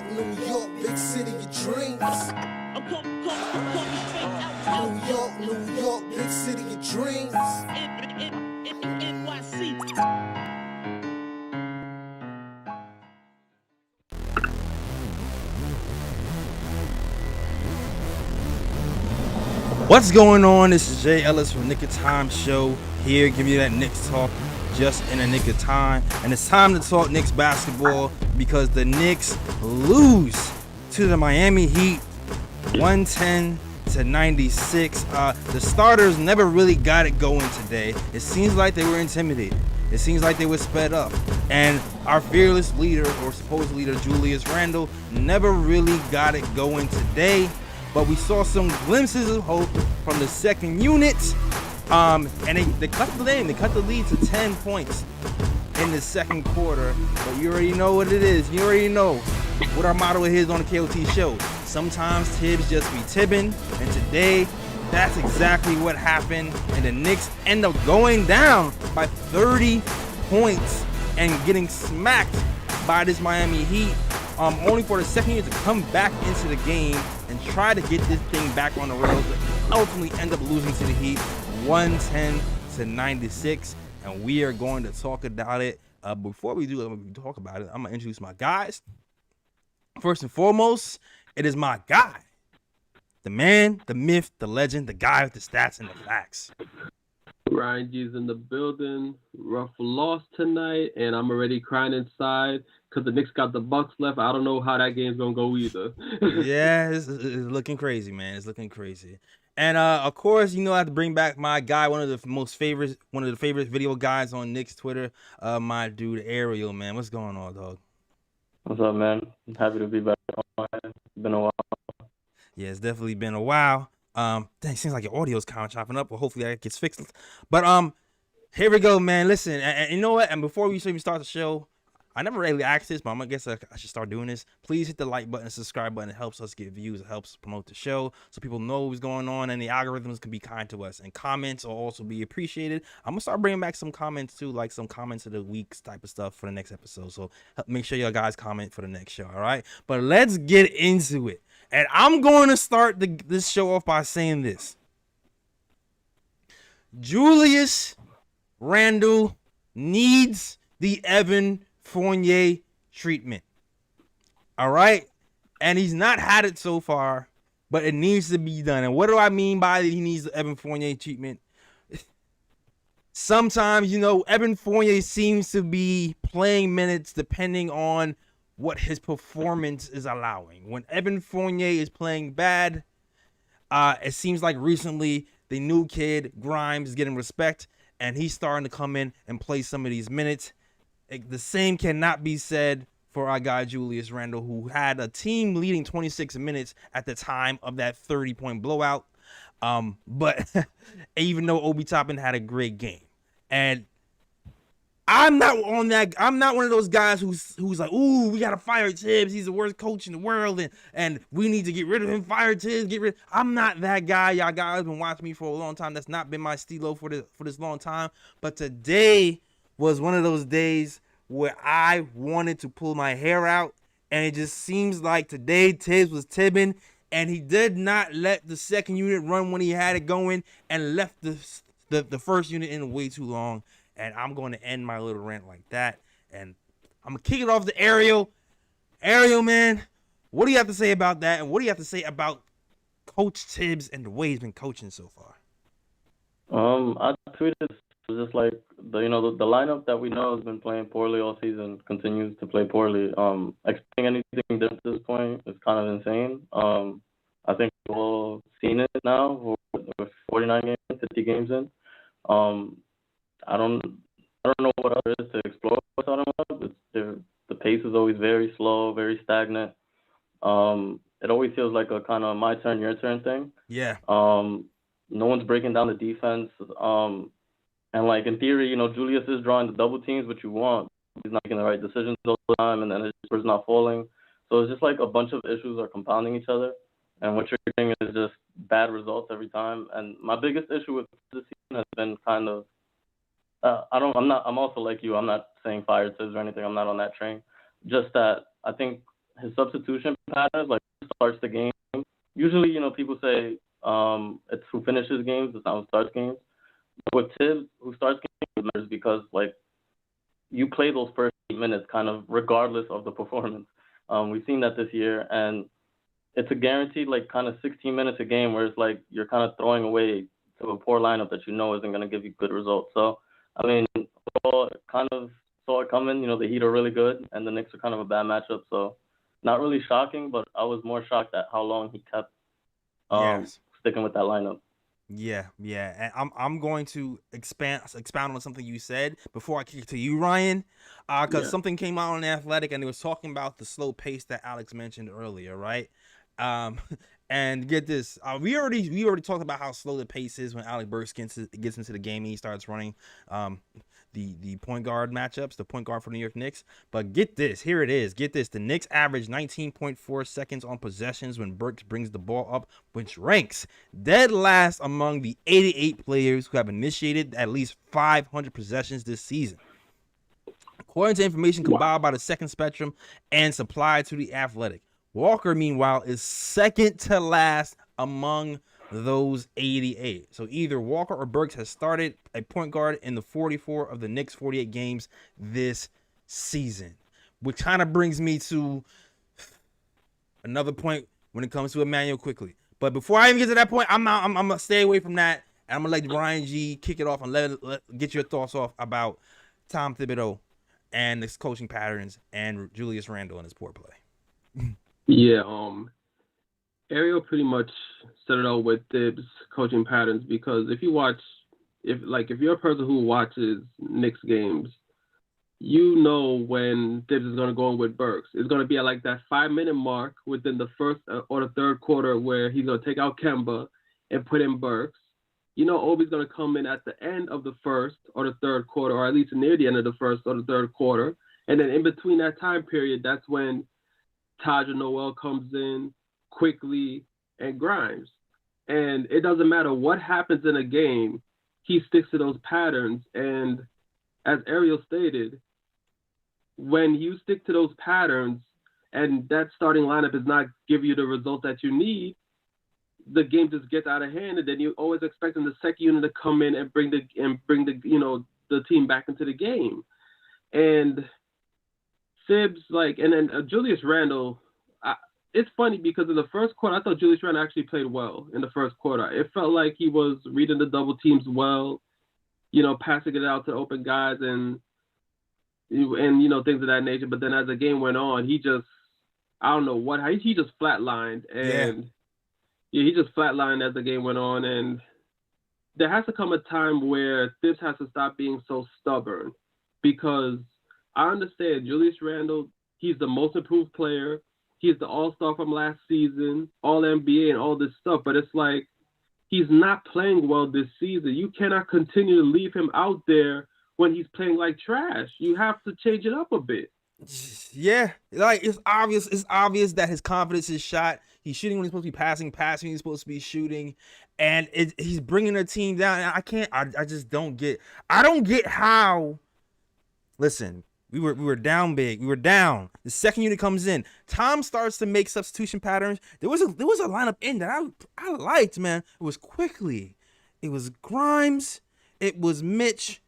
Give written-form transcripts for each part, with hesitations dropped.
New York, big city of dreams. New York, big city of dreams. NYC. What's going on? This is Jay Ellis from Nick of Time Show here, giving you that Knicks talk just in a nick of time. And it's time to talk Knicks basketball because the Knicks lose to the Miami Heat 110-96. The starters never really got it going today. It seems like they were intimidated. It seems like they were sped up. And our fearless leader, or supposed leader, Julius Randle, never really got it going today. But we saw some glimpses of hope from the second unit. And they cut the lead. They cut the lead to 10 points in the second quarter. But you already know what it is. You already know what our motto is on the KOT show. Sometimes Tibbs just be tibbing. And today, that's exactly what happened. And the Knicks end up going down by 30 points and getting smacked by this Miami Heat. Only for the second unit to come back into the game and try to get this thing back on the rails, but ultimately end up losing to the Heat 110-96. And we are going to talk about it. Before we talk about it, I'm going to introduce my guys. First and foremost, it is my guy. The man, the myth, the legend, the guy with the stats and the facts. Ryan G's in the building. Rough loss tonight, and I'm already crying inside because the Knicks got the Bucks left. I don't know how that game's gonna go either. Yeah, it's looking crazy, man. It's looking crazy. And of course, I have to bring back my guy, one of the favorite video guys on Knicks Twitter, my dude Ariel, man. What's going on, dog? What's up, man? I'm happy to be back on. It's been a while. Yeah, it's definitely been a while. Seems like your audio's kind of chopping up, but hopefully that gets fixed. But here we go, man. Listen, and you know what? And before we even start the show, I never really asked this, but I guess I should start doing this. Please hit the like button, subscribe button. It helps us get views. It helps promote the show so people know what's going on, and the algorithms can be kind to us. And comments will also be appreciated. I'm gonna start bringing back some comments too, like some comments of the weeks type of stuff for the next episode. So make sure y'all guys comment for the next show. All right, but let's get into it. And I'm going to start this show off by saying this. Julius Randle needs the Evan Fournier treatment. All right? And he's not had it so far, but it needs to be done. And what do I mean by he needs the Evan Fournier treatment? Sometimes, Evan Fournier seems to be playing minutes depending on what his performance is allowing. When Evan Fournier is playing bad, it seems like recently the new kid, Grimes, is getting respect, and he's starting to come in and play some of these minutes. The same cannot be said for our guy Julius Randle, who had a team leading 26 minutes at the time of that 30-point blowout. But even though Obi Toppin had a great game. And I'm not one of those guys who's like, ooh, we gotta fire Tibbs. He's the worst coach in the world, and we need to get rid of him. Fire Tibbs, get rid. I'm not that guy. Y'all guys been watching me for a long time. That's not been my stilo for this long time. But today was one of those days where I wanted to pull my hair out, and it just seems like today Tibbs was tibbing, and he did not let the second unit run when he had it going, and left the first unit in way too long. And I'm going to end my little rant like that. And I'm going to kick it off to Ariel. Ariel, man, what do you have to say about that? And what do you have to say about Coach Tibbs and the way he's been coaching so far? I tweeted just like the lineup that we know has been playing poorly all season continues to play poorly. Expecting anything different at this point is kind of insane. I think we've all seen it now. We're 49 games, 50 games in. I don't know what else there is to explore with Tottenham. The pace is always very slow, very stagnant. It always feels like a kind of my turn, your turn thing. Yeah. No one's breaking down the defense. And like in theory, Julius is drawing the double teams, which you want. He's not making the right decisions all the time, and then his number's not falling. So it's just like a bunch of issues are compounding each other, and what you're getting is just bad results every time. And my biggest issue with this season has been kind of I'm also like you. I'm not saying fire Tibbs or anything. I'm not on that train. Just that I think his substitution patterns, like who starts the game. Usually, people say it's who finishes games, it's not who starts games. But with Tibbs, who starts games matters because like you play those first 8 minutes kind of regardless of the performance. We've seen that this year, and it's a guaranteed like kind of 16 minutes a game where it's like you're kind of throwing away to a poor lineup that isn't going to give you good results. So, I mean, kind of saw it coming. The Heat are really good, and the Knicks are kind of a bad matchup. So, not really shocking, but I was more shocked at how long he kept sticking with that lineup. Yeah, and I'm going to expound on something you said before I kick it to you, Ryan, because something came out on The Athletic and it was talking about the slow pace that Alex mentioned earlier, right? And get this, we already talked about how slow the pace is when Alec Burks gets into the game and he starts running the point guard matchups, the point guard for the New York Knicks. But get this, here it is. Get this, the Knicks average 19.4 seconds on possessions when Burks brings the ball up, which ranks dead last among the 88 players who have initiated at least 500 possessions this season. According to information compiled by the Second Spectrum and supplied to The Athletic, Walker, meanwhile, is second to last among those 88. So either Walker or Burks has started a point guard in the 44 of the Knicks' 48 games this season, which kind of brings me to another point when it comes to Emmanuel quickly. But before I even get to that point, I'm gonna stay away from that, and I'm gonna let Ryan G kick it off and let get your thoughts off about Tom Thibodeau and his coaching patterns and Julius Randle and his poor play. Yeah, Ariel pretty much set it out with Thibs' coaching patterns because if you're a person who watches Knicks games, you know when Thibs is going to go in with Burks. It's going to be at like that 5-minute mark within the first or the third quarter where he's going to take out Kemba and put in Burks. You know Obi's going to come in at the end of the first or the third quarter, or at least near the end of the first or the third quarter. And then in between that time period, that's when Taj and Noel comes in, quickly, and Grimes. And it doesn't matter what happens in a game, he sticks to those patterns. And as Ariel stated, when you stick to those patterns and that starting lineup does not give you the result that you need, the game just gets out of hand, and then you always expecting the second unit to come in and bring the team back into the game. And Thibs, and then Julius Randle, it's funny because in the first quarter, I thought Julius Randle actually played well in the first quarter. It felt like he was reading the double teams well, passing it out to open guys and things of that nature. But then as the game went on, he just, I don't know what, he just flatlined. And he just flatlined as the game went on. And there has to come a time where Thibs has to stop being so stubborn, because I understand Julius Randle, he's the most improved player. He's the all-star from last season, all-NBA and all this stuff. But it's like he's not playing well this season. You cannot continue to leave him out there when he's playing like trash. You have to change it up a bit. Yeah, it's obvious that his confidence is shot. He's shooting when he's supposed to be passing when he's supposed to be shooting. And he's bringing the team down. And I just don't get how, listen, we were down big. We were down. The second unit comes in. Tom starts to make substitution patterns. There was a lineup in that I liked, man. It was Quickly. It was Grimes. It was Mitch.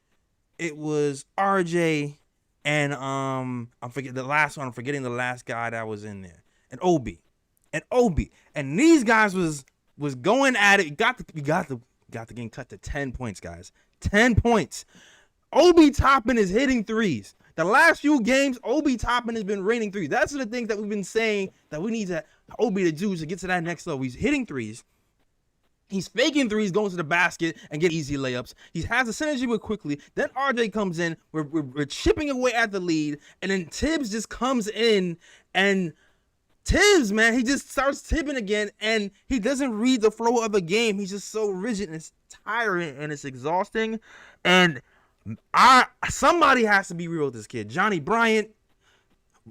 It was RJ. And I'm forgetting the last one. I'm forgetting the last guy that was in there. And Obi. And these guys was going at it. We got the game cut to 10 points, guys. 10 points. Obi Toppin is hitting threes. The last few games, Obi Toppin has been raining threes. That's the things that we've been saying that we need Obi to do to get to that next level. He's hitting threes. He's faking threes, going to the basket and get easy layups. He has a synergy with Quickly. Then RJ comes in. We're chipping away at the lead. And then Tibbs just comes in. And Tibbs, man, he just starts tipping again. And he doesn't read the flow of the game. He's just so rigid, and it's tiring and it's exhausting. And somebody has to be real with this kid. Johnny Bryant,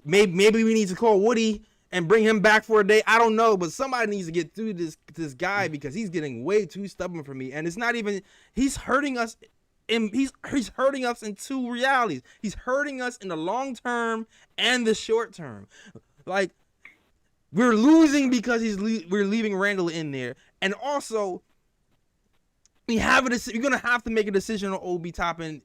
maybe we need to call Woody and bring him back for a day. I don't know, but somebody needs to get through this guy, because he's getting way too stubborn for me. And it's not even, he's hurting us. He's hurting us in two realities. He's hurting us in the long term and the short term. Like, We're losing because we're leaving Randle in there, and also we're gonna have to make a decision on Obi Toppin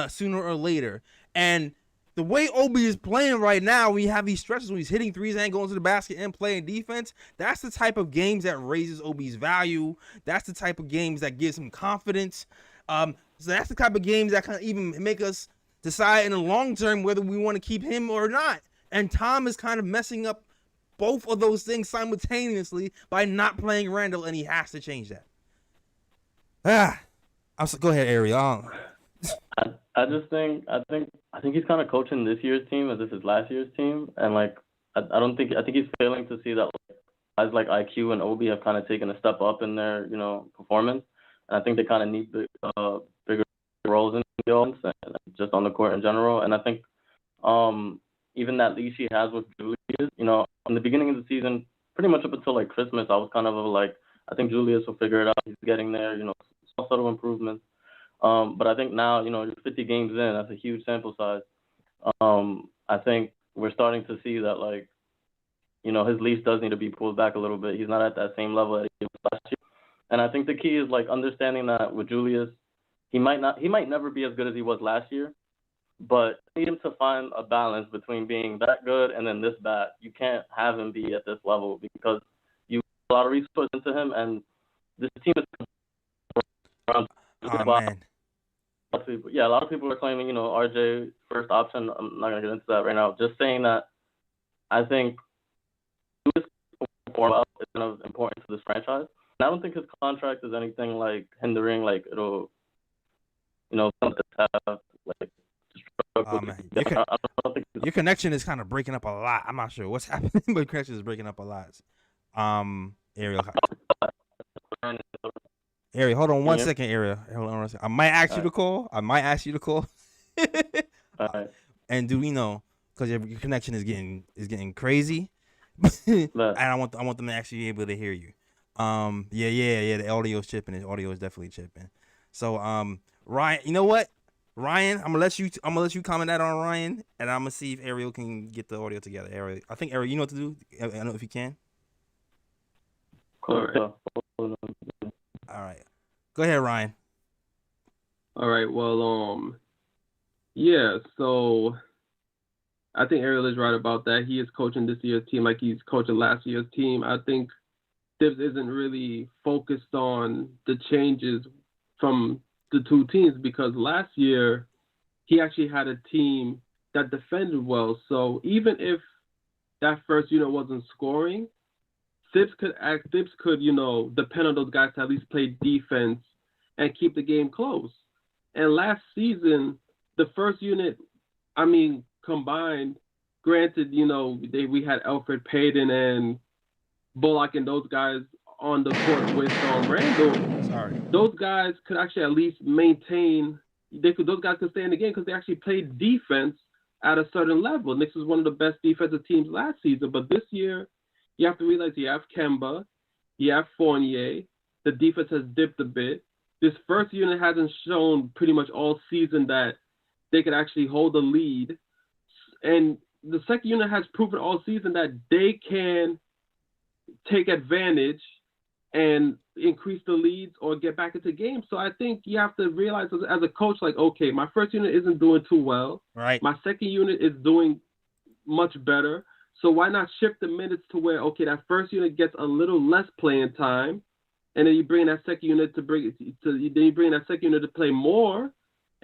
sooner or later. And the way Obi is playing right now, we have these stretches when he's hitting threes and going to the basket and playing defense. That's the type of games that raises Obi's value. That's the type of games that gives him confidence. So that's the type of games that can even make us decide in the long term whether we want to keep him or not. And Tom is kind of messing up both of those things simultaneously by not playing Randle, and he has to change that. Go ahead, Ariel. I think he's kind of coaching this year's team as if it's last year's team, and like I think he's failing to see that guys like IQ and Obi have kind of taken a step up in their performance, and I think they kind of need bigger roles in the offense and just on the court in general. And I think even that leash he has with Julius, in the beginning of the season, pretty much up until like Christmas, I was kind of like, I think Julius will figure it out. He's getting there, small subtle improvements. But I think now, 50 games in, that's a huge sample size. I think we're starting to see that, like, his leash does need to be pulled back a little bit. He's not at that same level that he was last year. And I think the key is, like, understanding that with Julius, he might never be as good as he was last year, but you need him to find a balance between being that good and then this bad. You can't have him be at this level because you put a lot of resources into him, and this team is around. Oh, man. Yeah, a lot of people are claiming, RJ first option. I'm not going to get into that right now. Just saying that I think Lewis is kind of important to this franchise. And I don't think his contract is anything like hindering, like it'll, something to have, like, Oh, man. Your connection is kind of breaking up a lot. I'm not sure what's happening, but your connection is breaking up a lot. Ariel, hold on one second, Ariel. Hold on one second. I might ask you to call. All right. And do we know, because your connection is getting crazy, and I want them to actually be able to hear you. Yeah. The audio's chipping. The audio is definitely chipping. So Ryan, you know what? Ryan, I'm gonna let you comment that on Ryan, and I'm gonna see if Ariel can get the audio together. Ariel, I think you know what to do. I don't know if you can. All right. Go ahead, Ryan. All right. Well, yeah. So I think Ariel is right about that. He is coaching this year's team like he's coaching last year's team. I think Tibbs isn't really focused on the changes from the two teams because last year he actually had a team that defended well. So even if that first unit wasn't scoring, Tibbs could depend on those guys to at least play defense and keep the game close. And last season, the first unit, combined, granted, we had Alfred Payton and Bullock and those guys on the court with Randle. Sorry. Those guys could actually at least maintain. Those guys could stay in the game because they actually played defense at a certain level. Knicks was one of the best defensive teams last season, but this year, you have to realize you have Kemba, you have Fournier. The defense has dipped a bit. This first unit hasn't shown pretty much all season that they could actually hold the lead. And the second unit has proven all season that they can take advantage and increase the leads or get back into games. So I think you have to realize as a coach, like, okay, my first unit isn't doing too well. Right. My second unit is doing much better. So why not shift the minutes to where, okay, that first unit gets a little less playing time, and then you bring that second unit to play more,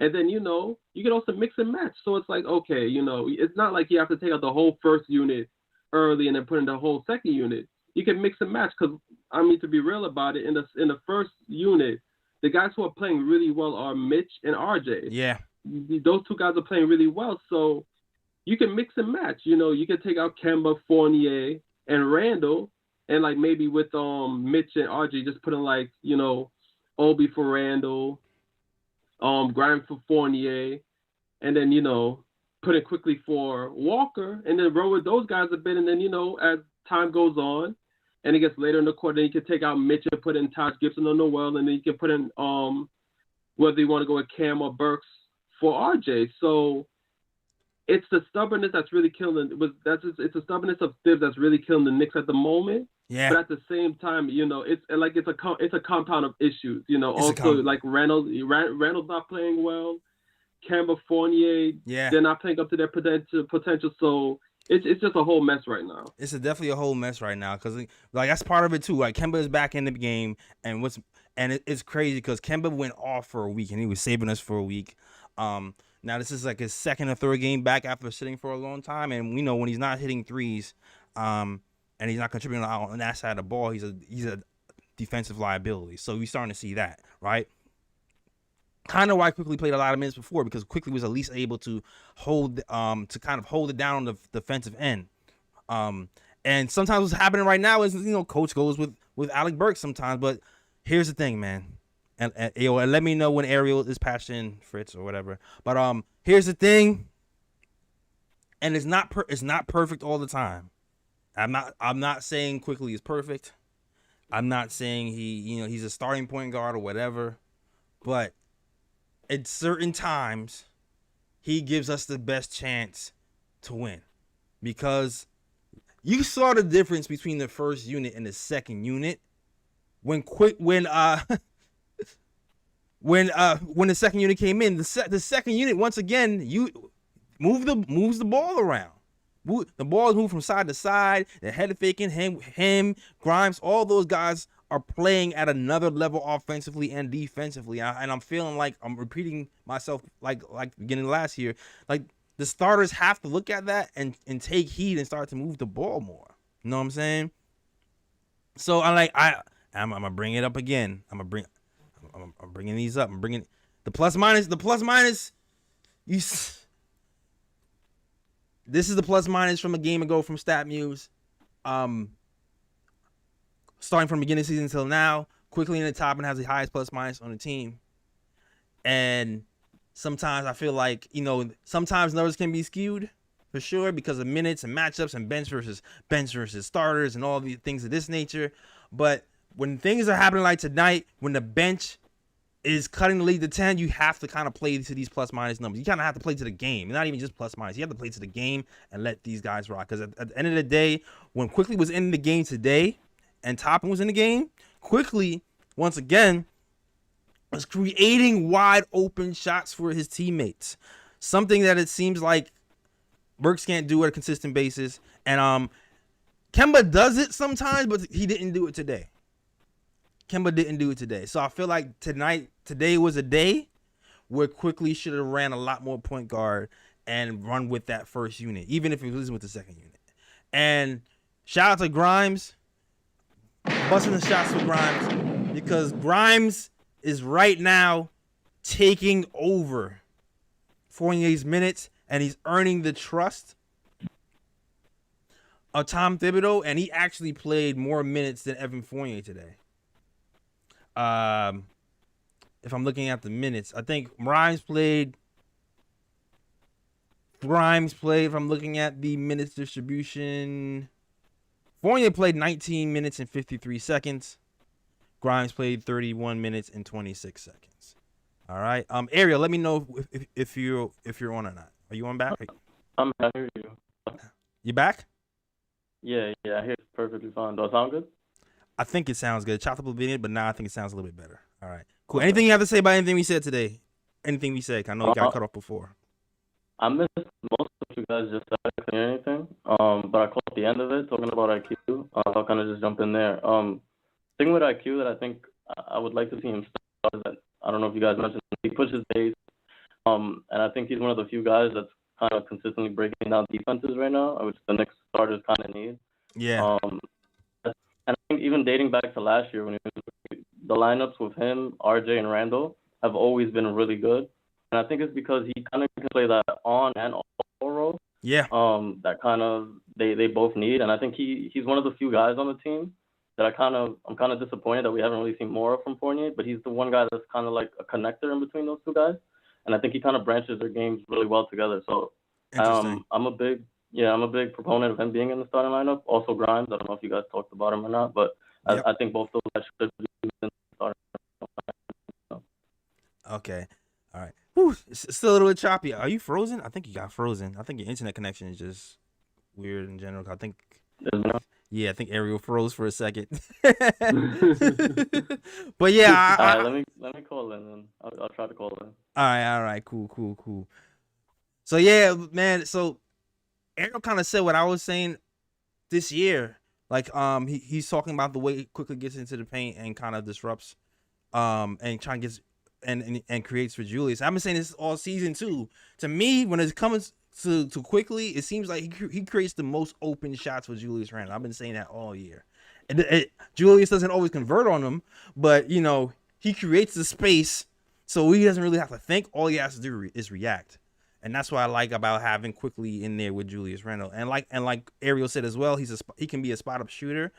and then you can also mix and match. So it's like, okay, it's not like you have to take out the whole first unit early and then put in the whole second unit. You can mix and match because to be real about it, in the first unit, the guys who are playing really well are Mitch and RJ. Yeah, those two guys are playing really well, so you can mix and match. You can take out Kemba, Fournier, and Randle, and like maybe with Mitch and RJ, just put in Obi for Randle, Grimes for Fournier, and then put in quickly for Walker, and then roll with those guys a bit, and then as time goes on, and it gets later in the quarter, then you can take out Mitch and put in Taj Gibson or Noel, and then you can put in whether you want to go with Cam or Burks for RJ. So it's the stubbornness that's really killing. It's the stubbornness of Thibs that's really killing the Knicks at the moment. Yeah. But at the same time, it's a compound of issues. Also like Randle's not playing well. Kemba, Fournier, they're not playing up to their potential. So it's just a whole mess right now. It's definitely a whole mess right now because like that's part of it too. Like Kemba is back in the game, and it's crazy because Kemba went off for a week and he was saving us for a week. Now this is like his second or third game back after sitting for a long time, and we know when he's not hitting threes, and he's not contributing on that side of the ball, he's a defensive liability. So we're starting to see that, right? Kind of why Quickly played a lot of minutes before, because Quickly was at least able to hold it down on the defensive end. And sometimes what's happening right now is, coach goes with Alec Burks sometimes. But here's the thing, man. And let me know when Ariel is patched in, Fritz or whatever. But here's the thing. And it's not perfect all the time. I'm not saying Quickly is perfect. I'm not saying he's a starting point guard or whatever. But at certain times, he gives us the best chance to win, because you saw the difference between the first unit and the second unit when the second unit came in. The second unit, once again, moves the ball around. The ball is moved from side to side. The head faking him, Grimes, all those guys are playing at another level offensively and defensively. And I'm feeling like I'm repeating myself like beginning last year. Like the starters have to look at that and take heed and start to move the ball more. You know what I'm saying? So I'm gonna bring it up again. I'm bringing these up. I'm bringing the plus minus. This is the plus minus from a game ago from StatMuse. Starting from the beginning of the season until now, Quickly in the top and has the highest plus minus on the team. And sometimes I feel like, sometimes numbers can be skewed for sure because of minutes and matchups and bench versus starters and all the things of this nature. But when things are happening like tonight, when the bench is cutting the lead to 10, you have to kind of play to these plus minus numbers. You kind of have to play to the game, not even just plus minus. You have to play to the game and let these guys rock. Because at the end of the day, when Quickly was in the game today and Toppin was in the game, Quickly, once again, was creating wide open shots for his teammates. Something that it seems like Burks can't do at a consistent basis. And Kemba does it sometimes, but he didn't do it today. So I feel like today was a day where Quickly should have ran a lot more point guard and run with that first unit, even if he was with the second unit. And shout out to Grimes, busting the shots for Grimes, because Grimes is right now taking over Fournier's minutes, and he's earning the trust of Tom Thibodeau, and he actually played more minutes than Evan Fournier today. If I'm looking at the minutes, I think Grimes played. If I'm looking at the minutes distribution, Fournier played 19 minutes and 53 seconds. Grimes played 31 minutes and 26 seconds. All right. Ariel, let me know if you're on or not. Are you on back? I hear you. You back? Yeah, I hear it perfectly fine. Do I sound good? I think it sounds good. Chopped up a bit, but now I think it sounds a little bit better. All right. Cool. Anything you have to say about anything we said today? Anything we said? I know you got cut off before. I missed most of what you guys just said. I couldn't hear anything. But I caught the end of it, talking about IQ. So I'll kind of just jump in there. Thing with IQ that I think I would like to see him start is that, I don't know if you guys mentioned, he pushes base. And I think he's one of the few guys that's kind of consistently breaking down defenses right now, which the Knicks starters kind of need. Yeah. And I think even dating back to last year, when the lineups with him, RJ, and Randle have always been really good. And I think it's because he kind of can play that on and off role. Yeah. That kind of they both need. And I think he's one of the few guys on the team that I'm kind of disappointed that we haven't really seen more of from Fournier. But he's the one guy that's kind of like a connector in between those two guys. And I think he kind of branches their games really well together. So I'm a big proponent of him being in the starting lineup. Also Grimes. I don't know if you guys talked about him or not, but yep. I think both those guys should be in the starting lineup. Okay. All right. Whew, it's still a little choppy. Are you frozen? I think you got frozen. I think your internet connection is just weird in general. I think, I think Ariel froze for a second. But yeah, all right, let me call in, and I'll try to call in. All right, cool. So yeah, man. So Ariel kind of said what I was saying this year. Like, he's talking about the way he quickly gets into the paint and kind of disrupts, and trying to get and creates for Julius. I've been saying this all season too. To me, when it comes to quickly, it seems like he creates the most open shots for Julius Randle. I've been saying that all year. Julius doesn't always convert on them, but he creates the space, so he doesn't really have to think. All he has to do is react, and that's what I like about having quickly in there with Julius Randle. And like Ariel said as well, he can be a spot up shooter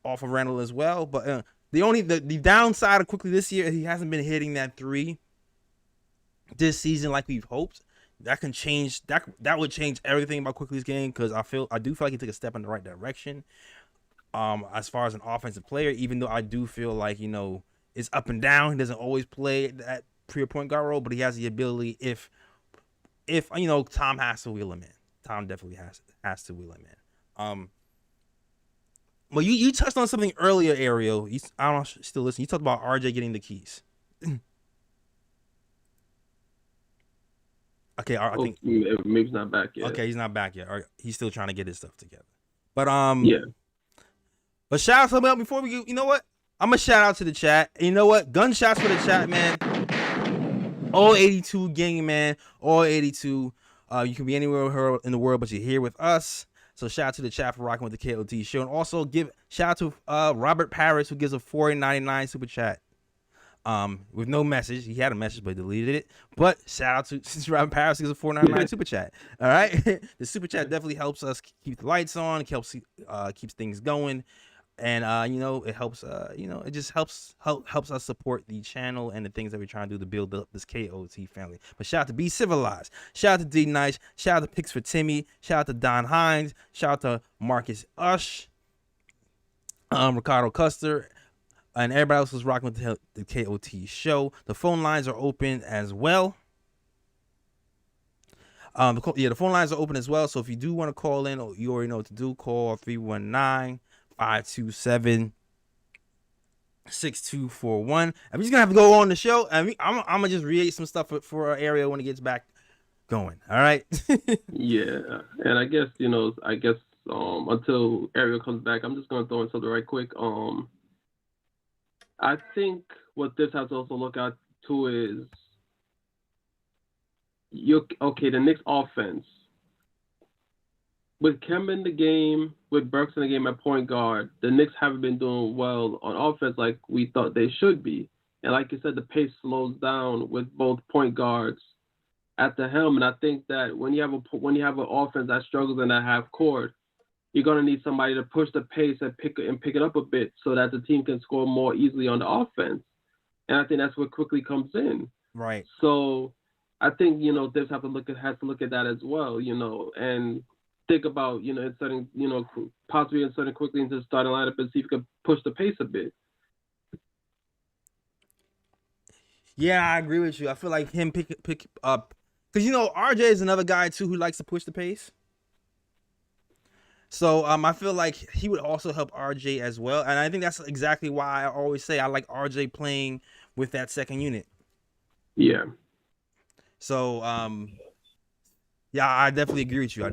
off of Randle as well. But the downside of quickly this year, he hasn't been hitting that three this season like we've hoped. That can change. That would change everything about Quickly's game, because I do feel like he took a step in the right direction. As far as an offensive player, even though I do feel like it's up and down. He doesn't always play that pure point guard role, but he has the ability if Tom has to wheel him in. Tom definitely has to wheel him in. Well, you touched on something earlier, Ariel. I don't know if you still listen. You talked about RJ getting the keys. Okay, I think maybe he's not back yet. Okay, he's not back yet. Or he's still trying to get his stuff together. But yeah. But shout out to him before we go. You know what? I'm gonna shout out to the chat. And you know what? Gunshots for the chat, man. All 82 gang, man. All 82. You can be anywhere in the world, but you're here with us. So shout out to the chat for rocking with the KOT show, and also shout out to Robert Paris, who gives a $4.99 super chat. With no message. He had a message, but deleted it. But shout out to Robert Paris, who gives a $4.99 super chat. All right, the super chat definitely helps us keep the lights on. It helps keeps things going, and it helps. It just helps us support the channel and the things that we're trying to do to build up this KOT family. But shout out to Be Civilized. Shout out to D Nice. Shout out to Picks for Timmy. Shout out to Don Hines. Shout out to Marcus Ush. Ricardo Custer. And everybody else was rocking with the KOT show. The phone lines are open as well. The phone lines are open as well. So if you do want to call in, you already know what to do. Call 319-527-6241. I'm just gonna have to go on the show. I'm gonna just read some stuff for our area when it gets back going. All right. Yeah, and I guess until Ariel comes back, I'm just gonna throw in something right quick. I think what this has to also look at too is the Knicks offense. With Kemba in the game, with Burks in the game at point guard, the Knicks haven't been doing well on offense like we thought they should be. And like you said, the pace slows down with both point guards at the helm. And I think that when you have an offense that struggles in that half court, you're going to need somebody to push the pace and pick it up a bit so that the team can score more easily on the offense. And I think that's where Quickly comes in. Right. So I think, Dibs has to look at that as well, and think about, possibly inserting Quickly into the starting lineup and see if you can push the pace a bit. Yeah, I agree with you. I feel like him pick up, because RJ is another guy too who likes to push the pace. So I feel like he would also help RJ as well. And I think that's exactly why I always say I like RJ playing with that second unit. Yeah. So yeah, I definitely agree with you.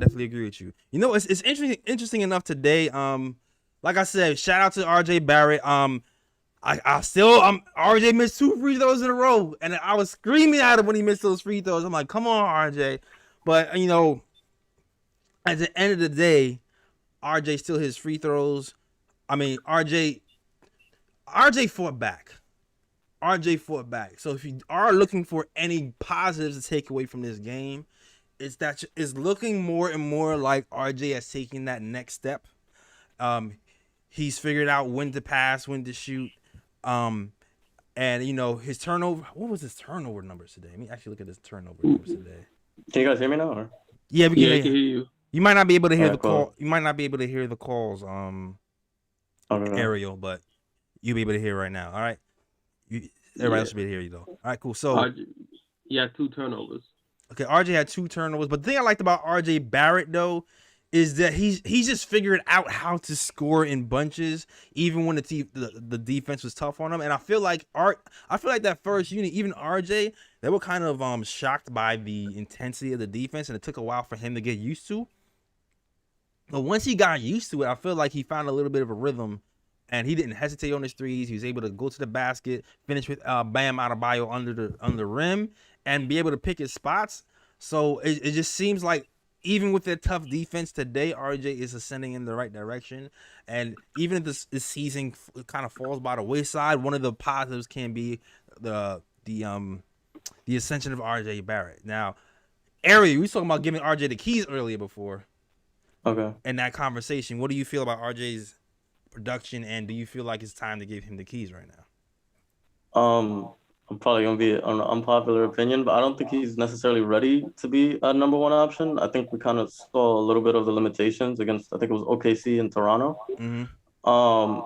It's interesting enough today. Like I said, shout out to RJ Barrett. RJ missed 2 free throws in a row, and I was screaming at him when he missed those free throws. I'm like, come on, RJ. But at the end of the day, RJ still hits free throws. I mean, RJ fought back. So if you are looking for any positives to take away from this game, it's that it's looking more and more like RJ has taken that next step. He's figured out when to pass, when to shoot. And his turnover. What was his turnover numbers today? Let me actually look at his turnover numbers today. Can you guys hear me now? Or? Yeah, we can hear you. You might not be able to hear call. You might not be able to hear the calls, Ariel, but you'll be able to hear right now. All right. Everybody else should be able to hear you though. All right, cool. So He had 2 turnovers. Okay, RJ had 2 turnovers. But the thing I liked about RJ Barrett, though, is that he's just figured out how to score in bunches, even when the defense was tough on him. And I feel like that first unit, even RJ, they were kind of shocked by the intensity of the defense, and it took a while for him to get used to. But once he got used to it, I feel like he found a little bit of a rhythm, and he didn't hesitate on his threes. He was able to go to the basket, finish with Bam Adebayo under the rim, and be able to pick his spots. So it just seems like even with their tough defense today, RJ is ascending in the right direction. And even if this season kind of falls by the wayside, one of the positives can be the ascension of RJ Barrett. Now, Ariel, we were talking about giving RJ the keys earlier before. Okay. In that conversation, what do you feel about RJ's production, and do you feel like it's time to give him the keys right now? I'm probably gonna be an unpopular opinion, but I don't think he's necessarily ready to be a number one option. I think we kind of saw a little bit of the limitations against, I think it was OKC and Toronto. Mm-hmm.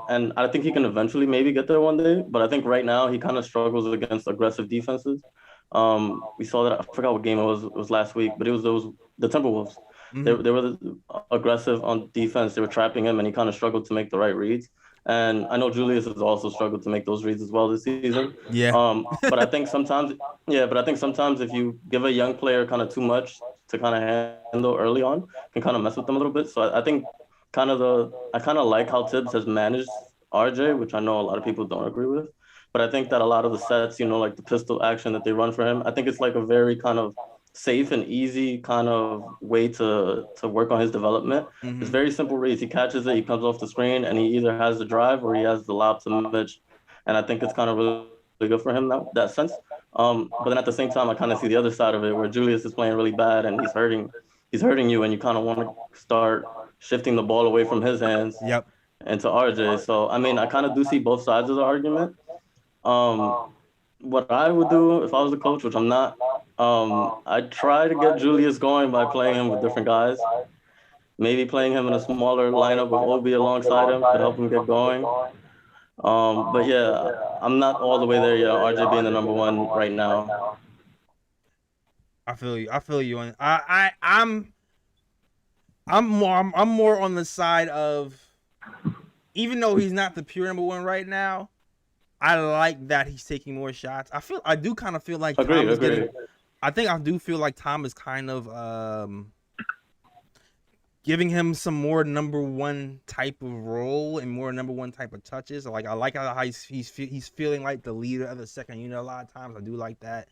And I think he can eventually maybe get there one day, but I think right now he kind of struggles against aggressive defenses. We saw that, I forgot what game it was last week, but it was the Timberwolves. Mm-hmm. They were aggressive on defense. They were trapping him, and he kind of struggled to make the right reads. And I know Julius has also struggled to make those reads as well this season. Yeah. But I think sometimes if you give a young player kind of too much to kind of handle early on, can kind of mess with them a little bit. So I think I kind of like how Tibbs has managed RJ, which I know a lot of people don't agree with. But I think that a lot of the sets, like the pistol action that they run for him, I think it's like a very kind of safe and easy kind of way to work on his development. Mm-hmm. It's very simple reads. He catches it, he comes off the screen, and he either has the drive or he has the lob to Mitch. And I think it's kind of really good for him that sense. But then at the same time, I kind of see the other side of it where Julius is playing really bad and he's hurting you, and you kind of want to start shifting the ball away from his hands into RJ. So, I mean, I kind of do see both sides of the argument. What I would do if I was a coach, which I'm not, I'd try to get Julius going by playing him with different guys. Maybe playing him in a smaller lineup with Obi alongside him to help him get going. But yeah, I'm not all the way there yet. RJ being the number one right now. I feel you. And I'm more on the side of, even though he's not the pure number one right now, I like that he's taking more shots. I do kind of feel like Tom is getting. I think I do feel like Tom is kind of giving him some more number one type of role and more number one type of touches. Like I like how he's feeling like the leader of the second unit a lot of times. I do like that,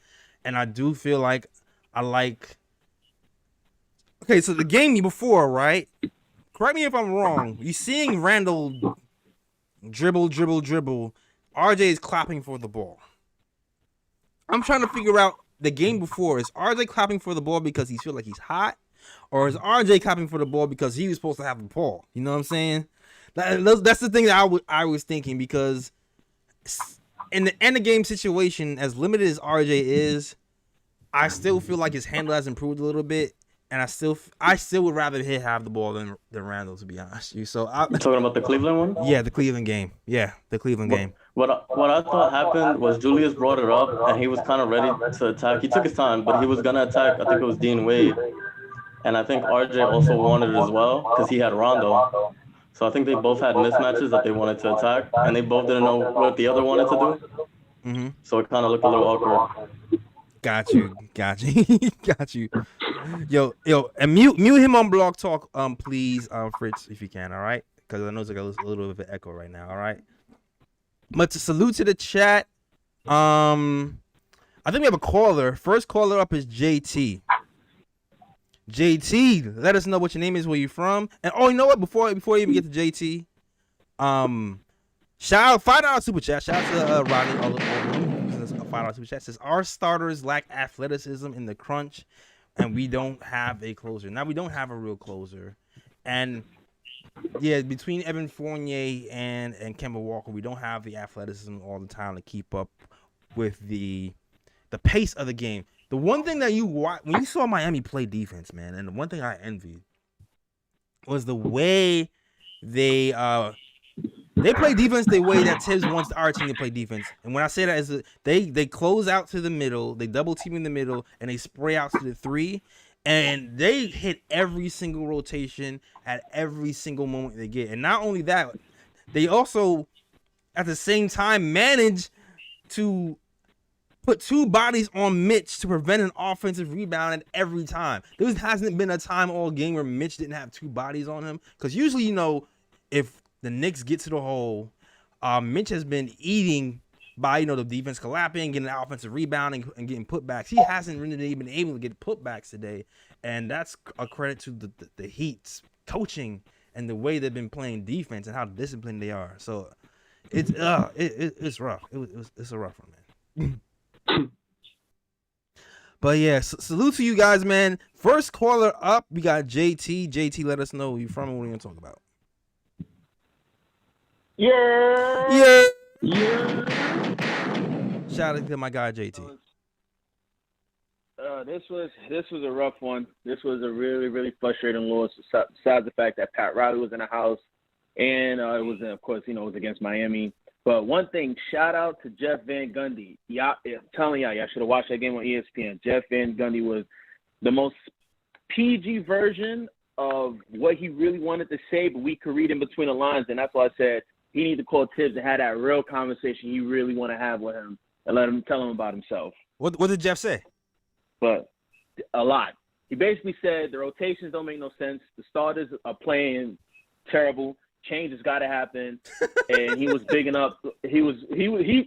and I do feel like I like. Okay, so the game before, right? Correct me if I'm wrong. You seeing Randle dribble. RJ is clapping for the ball. I'm trying to figure out the game before. Is RJ clapping for the ball because he feels like he's hot? Or is RJ clapping for the ball because he was supposed to have the ball? You know what I'm saying? That's the thing that I was thinking, because in the end of game situation, as limited as RJ is, I still feel like his handle has improved a little bit. And I still would rather he have the ball than Randle, to be honest with you. So you're talking about the Cleveland one? Yeah, the Cleveland game. Yeah, the Cleveland game. What I thought happened was Julius brought it up, and he was kind of ready to attack. He took his time, but he was going to attack. I think it was Dean Wade. And I think RJ also wanted it as well because he had Rondo. So I think they both had mismatches that they wanted to attack, and they both didn't know what the other wanted to do. Mm-hmm. So it kind of looked a little awkward. Got you. Yo, and mute him on Blog Talk, please, Fritz, if you can, all right? Because I know it's like a little bit of an echo right now, all right? But to salute to the chat, I think we have a caller. First caller up is JT. JT, let us know what your name is, where you're from, and you know what? Before you even get to JT, shout out $5 super chat. Shout out to Ronnie. $5 super chat says our starters lack athleticism in the crunch, and we don't have a closer. Now we don't have a real closer, and yeah, between Evan Fournier and Kemba Walker, we don't have the athleticism all the time to keep up with the pace of the game. The one thing that when you saw Miami play defense, man, and the one thing I envied was the way they They play defense the way that Tibbs wants our team to play defense. And when I say that is they close out to the middle, they double team in the middle, and they spray out to the 3. And they hit every single rotation at every single moment they get. And not only that, they also, at the same time, manage to put 2 bodies on Mitch to prevent an offensive rebound at every time. There hasn't been a time all game where Mitch didn't have 2 bodies on him. Because usually, if the Knicks get to the hole, Mitch has been eating by, the defense collapsing, getting an offensive rebound and getting putbacks. He hasn't really been able to get putbacks today. And that's a credit to the Heat's coaching and the way they've been playing defense and how disciplined they are. So it's rough. It's a rough one, man. But yeah, salute to you guys, man. First caller up, we got JT. JT, let us know where you from and what we're gonna talk about. Yeah. Shout out to my guy JT. This was a rough one. This was a really, really frustrating loss. Besides the fact that Pat Riley was in the house, and it was, of course, it was against Miami. But one thing, shout out to Jeff Van Gundy. I'm telling y'all should have watched that game on ESPN. Jeff Van Gundy was the most PG version of what he really wanted to say, but we could read in between the lines, and that's why I said he needs to call Tibbs and have that real conversation you really want to have with him and let him tell him about himself. What did Jeff say? But a lot. He basically said the rotations don't make no sense. The starters are playing terrible. Change has got to happen. And he was bigging up. He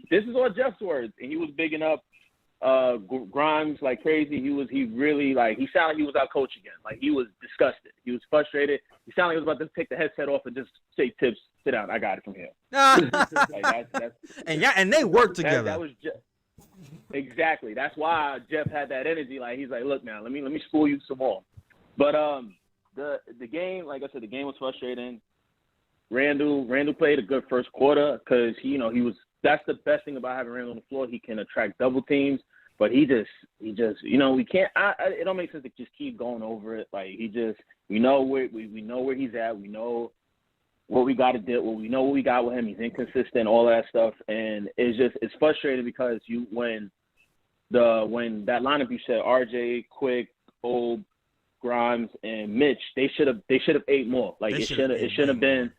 this is all Jeff's words. And he was bigging up Grimes like crazy. He really he sounded like he was out coach again. Like he was disgusted. He was frustrated. He sounded like he was about to take the headset off and just say, Tibbs, sit down. I got it from here. And they work together. That was Jeff. Exactly. That's why Jeff had that energy. Like he's like, look, man, let me school you some more. But the game, like I said, the game was frustrating. Randle played a good first quarter because he was. That's the best thing about having Randle on the floor. He can attract double teams, but he just we can't. It don't make sense to just keep going over it. Like we know where he's at. We know what we got to do. We know what we got with him. He's inconsistent, all that stuff, and it's frustrating because when that lineup you said RJ, Quick, Old, Grimes, and Mitch, they should have ate more. Like it should have been.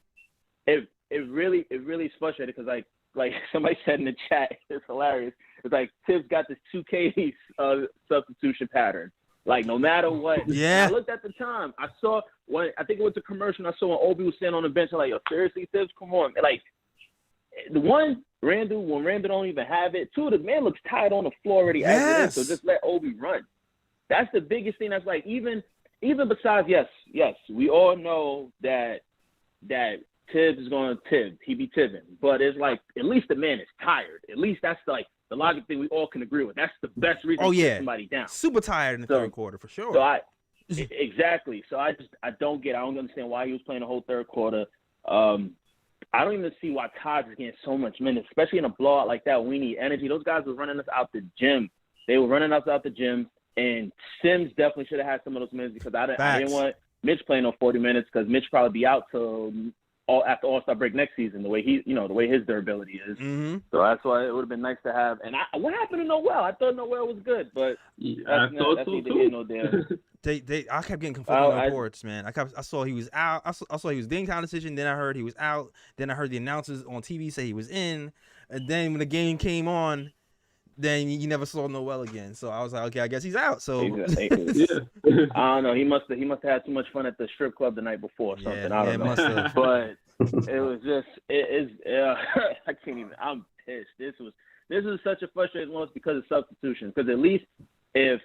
It really is frustrating because like somebody said in the chat, it's hilarious. It's like Tibbs got this 2K substitution pattern. Like no matter what. Yeah. I looked at the time. I saw I think it was a commercial. I saw when Obi was standing on the bench. I'm like, yo, seriously, Tibbs, come on. Like the one Randle, when Randle don't even have it. 2, the man looks tired on the floor already. Yes. So just let Obi run. That's the biggest thing. That's like even besides yes, we all know that Tibbs is going to Tibbs. He be tibbing. But it's like, at least the man is tired. At least that's the logic thing we all can agree with. That's the best reason to put somebody down. Super tired in the third quarter, for sure. So exactly. So I don't understand why he was playing the whole third quarter. I don't even see why Todd is getting so much minutes, especially in a blowout like that. We need energy. Those guys were running us out the gym. They were running us out the gym. And Sims definitely should have had some of those minutes because I didn't want Mitch playing on 40 minutes because Mitch probably be out till after All-Star break next season, the way the way his durability is. Mm-hmm. So that's why it would have been nice to have. And what happened to Noel? I thought Noel was good, but I thought so too. No damn. I kept getting conflicting reports, man. I saw he was out. I saw he was Dingtown decision. Then I heard he was out. Then I heard the announcers on TV say he was in. And then when the game came on, then you never saw Noel again. So I was like, okay, I guess he's out. So I don't know. He must have had too much fun at the strip club the night before or something. I don't know. But it was just I can't even. I'm pissed. This was such a frustrating loss because of substitutions. Because at least if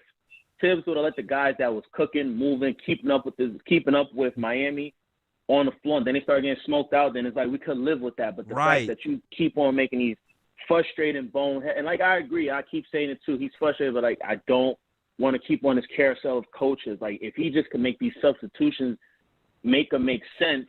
Tibbs would have let the guys that was cooking, moving, keeping up with Miami on the floor, and then they started getting smoked out, then it's like we could live with that. But the fact that you keep on making these frustrating bonehead, and I agree, I keep saying it too. He's frustrated, but I don't want to keep on this carousel of coaches. Like if he just can make these substitutions make sense,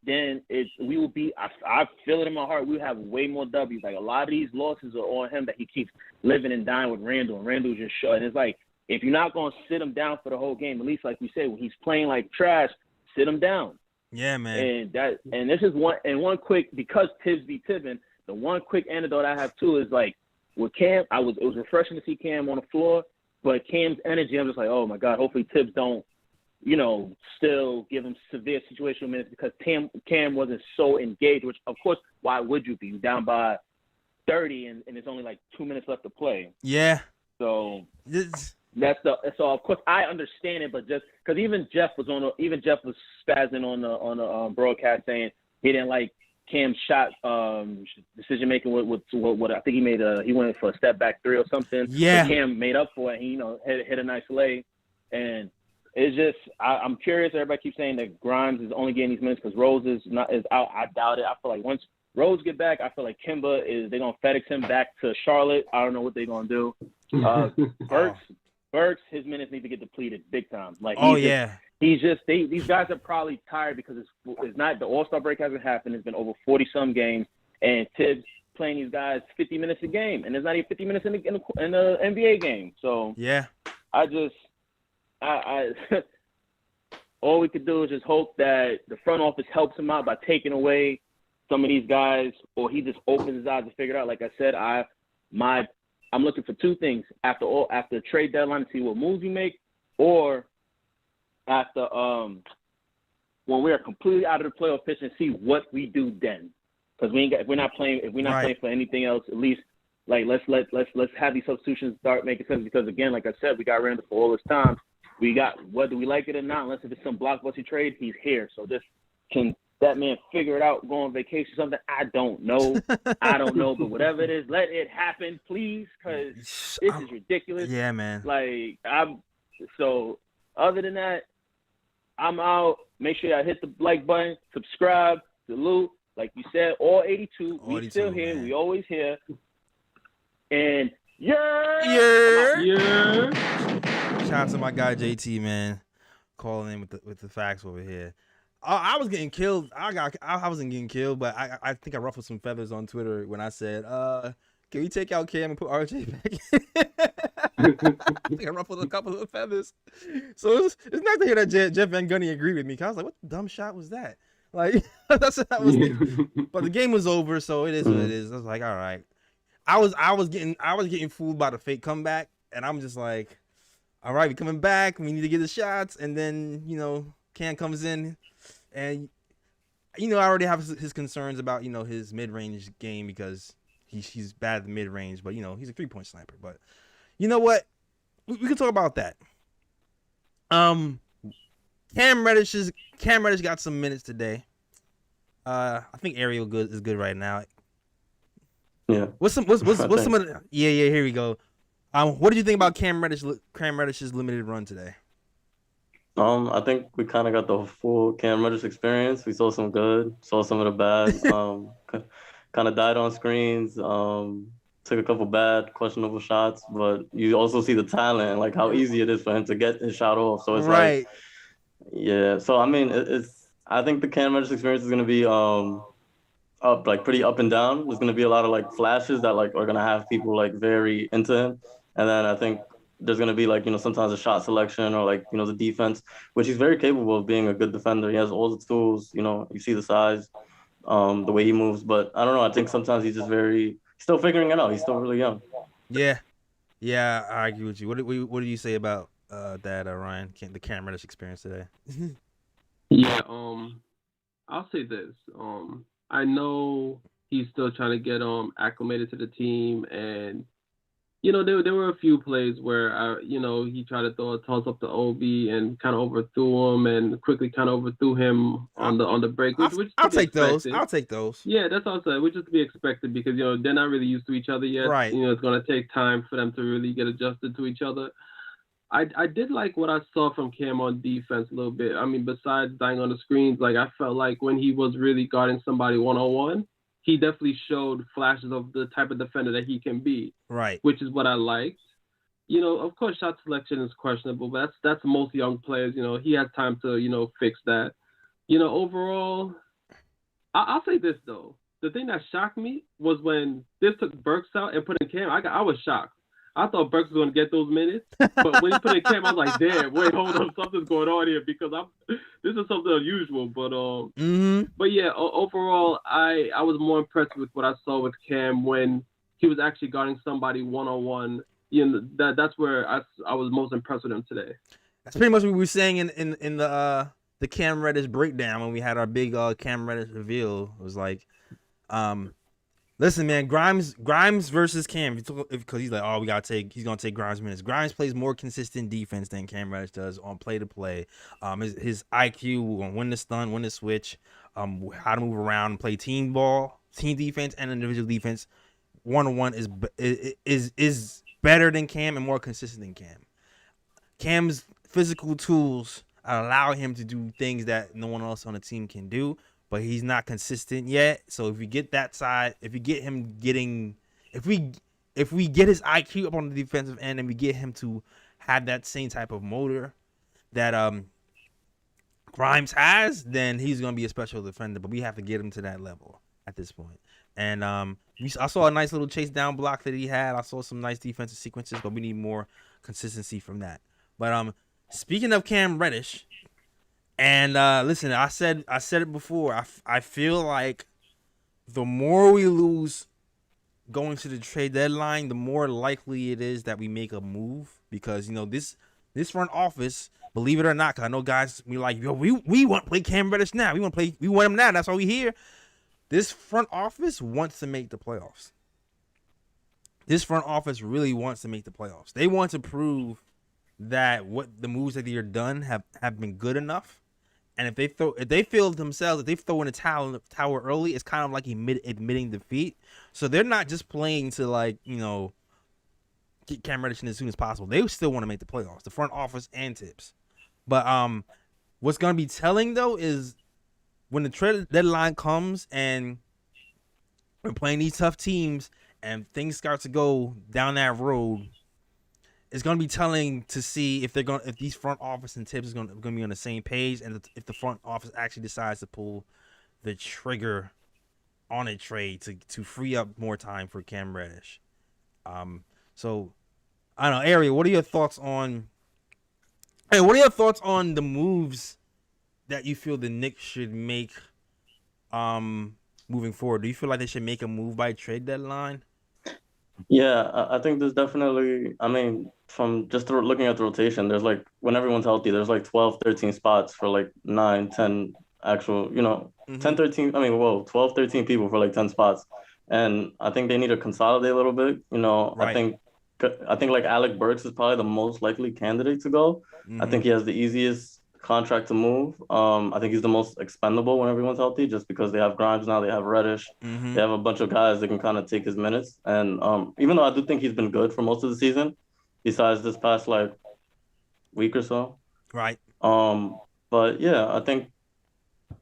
then we will be. I feel it in my heart. We'll have way more W's. Like a lot of these losses are on him that he keeps living and dying with Randle, and Randle's just short. And it's like if you're not going to sit him down for the whole game, at least like we said, when he's playing like trash, sit him down. Yeah, man. And this is one quick, because Tibbs be tipping, the one quick anecdote I have too is like with Cam, it was refreshing to see Cam on the floor, but Cam's energy, I'm just like, oh my God, hopefully Tibbs don't, still give him severe situational minutes, because Cam wasn't so engaged, which of course, why would you be? You're down by 30 and it's only like 2 minutes left to play. Yeah. So so of course I understand it, but just because even Jeff was spazzing on the broadcast saying he didn't like Cam's shot decision making with what I think he made he went for a step back three or something. Yeah. But Cam made up for it. He hit a nice lay, and it's just I'm curious. Everybody keeps saying that Grimes is only getting these minutes because Rose is out. I doubt it. I feel like once Rose get back, I feel like they're gonna FedEx him back to Charlotte. I don't know what they're gonna do. Burks, his minutes need to get depleted big time. Like these guys are probably tired because it's not, the All-Star break hasn't happened. It's been over 40-some games, and Tibbs playing these guys 50 minutes a game, and there's not even 50 minutes in the NBA game. So yeah, I all we could do is just hope that the front office helps him out by taking away some of these guys, or he just opens his eyes to figure it out. Like I said, I'm looking for two things after the trade deadline to see what moves we make, or after when we are completely out of the playoff picture and see what we do then. Because if we're not playing for anything else, at least like let's have these substitutions start making sense. Because again, like I said, we got Randle for all this time. We got, whether we like it or not, unless if it's some blockbuster trade, he's here. So just can that man figure it out, go on vacation, something? I don't know. But whatever it is, let it happen, please, because this is ridiculous. Yeah, man. So other than that, I'm out. Make sure y'all hit the like button, subscribe, salute. Like you said, all 82. We still here. Man. We always here. And yeah. Shout out to my guy JT, man, calling in with the facts over here. I was getting killed. I wasn't getting killed, but I think I ruffled some feathers on Twitter when I said, can we take out Cam and put RJ back? I think I ruffled a couple of feathers. So it's nice to hear that Jeff Van Gundy agreed with me. Cause I was like, what dumb shot was that? Like, that's what I was thinking. But the game was over, so it is what it is. I was like, all right. I was getting fooled by the fake comeback, and I'm just like, all right, we coming back. We need to get the shots, and then Cam comes in, and I already have his concerns about his mid-range game because he's bad at the mid-range, but he's a 3-point sniper. But you know what? We can talk about that. Cam Reddish got some minutes today. I think Ariel is good right now. Yeah. What's some of the here we go. What did you think about Cam Reddish's limited run today? I think we kind of got the full Cam Reddish experience. We saw some good, saw some of the bad. Kind of died on screens. Took a couple bad, questionable shots, but you also see the talent and like how easy it is for him to get his shot off. So it's right. Yeah. So I mean, I think the Cam Reddish experience is gonna be pretty up and down. There's gonna be a lot of like flashes that like are gonna have people like very into him, and then I think there's gonna be like sometimes a shot selection or like the defense, which he's very capable of being a good defender. He has all the tools. You see the size, the way he moves, but I don't know. I think sometimes he's just still figuring it out. He's still really young. Yeah, I agree with you. What do you say about that, Ryan? The Cam Reddish experience today? Yeah, I'll say this. I know he's still trying to get acclimated to the team, and there were a few plays where he tried to throw a toss up to Obi and kind of overthrew him, and quickly kind of overthrew him on the break. Which I'll take those. I'll take those. Yeah, that's also which is to be expected because they're not really used to each other yet. Right. It's gonna take time for them to really get adjusted to each other. I did like what I saw from Cam on defense a little bit. I mean, besides dying on the screens, like I felt like when he was really guarding somebody one-on-one, he definitely showed flashes of the type of defender that he can be. Right. Which is what I liked. Of course, shot selection is questionable, but that's most young players. He has time to fix that. Overall, I'll say this though. The thing that shocked me was when this took Burks out and put in Cam. I was shocked. I thought Burks was going to get those minutes, but when he put in Cam, I was like, damn, wait, hold up, something's going on here because this is something unusual. But yeah, overall, I was more impressed with what I saw with Cam when he was actually guarding somebody one-on-one. You know, that's where I was most impressed with him today. That's pretty much what we were saying in the Cam Reddish breakdown when we had our big Cam Reddish reveal. It was like, listen, man, Grimes versus Cam, because he's like, he's gonna take Grimes minutes. Grimes plays more consistent defense than Cam Reddish does on play to play. His IQ on when to stun, when to switch, how to move around and play team ball, team defense, and individual defense. 1-on-1 is better than Cam and more consistent than Cam. Cam's physical tools allow him to do things that no one else on the team can do, but he's not consistent yet. So if we get that side, if we get him getting, if we get his IQ up on the defensive end and we get him to have that same type of motor that Grimes has, then he's gonna be a special defender. But we have to get him to that level at this point. And I saw a nice little chase down block that he had. I saw some nice defensive sequences, but we need more consistency from that. But speaking of Cam Reddish, and listen, I said it before. I feel like the more we lose going to the trade deadline, the more likely it is that we make a move, because you know this front office, believe it or not, because I know guys we like, yo, we want to play Cam Reddish now. We want him now. That's all we hear. This front office wants to make the playoffs. This front office really wants to make the playoffs. They want to prove that what the moves that they're done have been good enough. And if they feel themselves, if they throw in a tower early, it's kind of like admitting defeat. So they're not just playing to, like, you know, get Cam Reddish in as soon as possible. They still want to make the playoffs, the front office and Tibbs. But what's going to be telling though is when the trade deadline comes and we're playing these tough teams and things start to go down that road, it's going to be telling to see if these front office and Tibbs is going to be on the same page, and if the front office actually decides to pull the trigger on a trade to free up more time for Cam Reddish. So I don't know, Ariel, what are your thoughts on the moves that you feel the Knicks should make moving forward? Do you feel like they should make a move by trade deadline? Yeah, I think there's definitely, I mean, from just looking at the rotation, there's like, when everyone's healthy, there's like 12, 13 spots for like 9, 10 actual, 10, 13, 12, 13 people for like 10 spots. And I think they need to consolidate a little bit. Right. I think like Alec Burks is probably the most likely candidate to go. I think he has the easiest contract to move. I think he's the most expendable when everyone's healthy, just because they have Grimes now, they have Reddish, they have a bunch of guys that can kind of take his minutes. And even though I do think he's been good for most of the season, besides this past like week or so. Right. But yeah, I think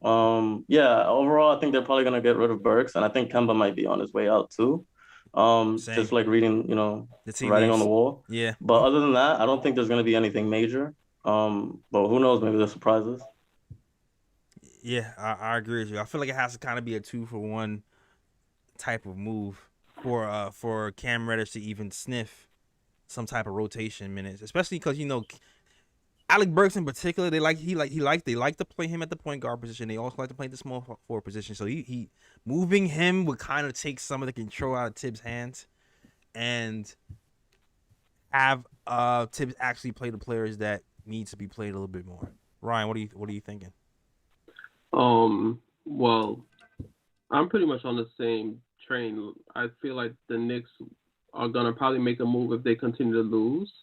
overall I think they're probably gonna get rid of Burks, and I think Kemba might be on his way out too. Just like reading, the writing on the wall. Yeah. But other than that, I don't think there's gonna be anything major. But who knows? Maybe they'll surprise us. Yeah, I agree with you. I feel like it has to kind of be a 2-for-1 type of move for Cam Reddish to even sniff some type of rotation minutes, especially because Alec Burks in particular, they like to play him at the point guard position. They also like to play the small forward position. So he moving him would kind of take some of the control out of Tibbs' hands and have Tibbs actually play the players that needs to be played a little bit more. Ryan, what are you thinking? Well, I'm pretty much on the same train. I feel like the Knicks are gonna probably make a move if they continue to lose.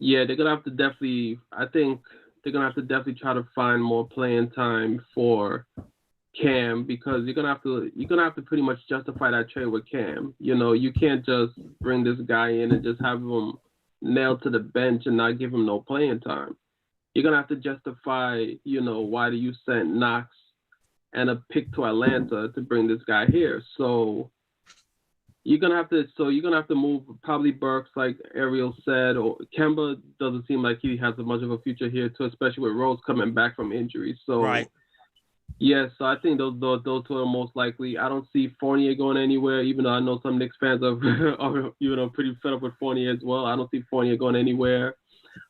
Yeah, they're gonna have to definitely. I think they're gonna have to definitely try to find more playing time for Cam, because you're gonna have to pretty much justify that trade with Cam. You can't just bring this guy in and just have him nailed to the bench and not give him no playing time. You're gonna have to justify, why you sent Knox and a pick to Atlanta to bring this guy here. So you're gonna have to move probably Burks, like Ariel said, or Kemba doesn't seem like he has much of a future here too, especially with Rose coming back from injury. So right. Yes, so I think those two are most likely. I don't see Fournier going anywhere, even though I know some Knicks fans are, are pretty fed up with Fournier as well. I don't see Fournier going anywhere.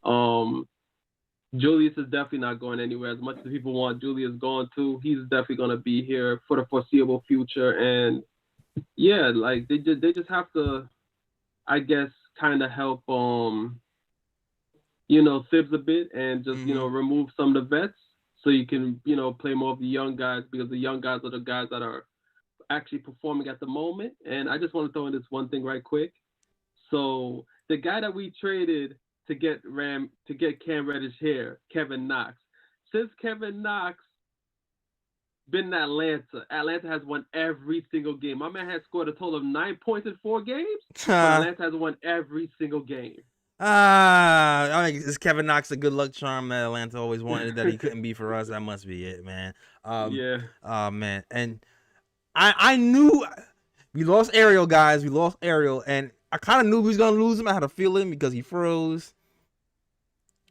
Julius is definitely not going anywhere. As much as people want Julius gone too, he's definitely going to be here for the foreseeable future. And yeah, like they just have to, I guess, kind of help Thibs a bit and just remove some of the vets so you can play more of the young guys, because the young guys are the guys that are actually performing at the moment. And I just want to throw in this one thing right quick. So the guy that we traded to get Cam Reddish here, Kevin Knox. Since Kevin Knox been in Atlanta has won every single game. My man has scored a total of 9 points in 4 games, but Atlanta has won every single game. I mean, is Kevin Knox a good luck charm that Atlanta always wanted that he couldn't be for us? That must be it, man. Yeah. Oh man, and I knew we lost Ariel, guys. We lost Ariel, and I kind of knew we was gonna lose him. I had a feeling because he froze,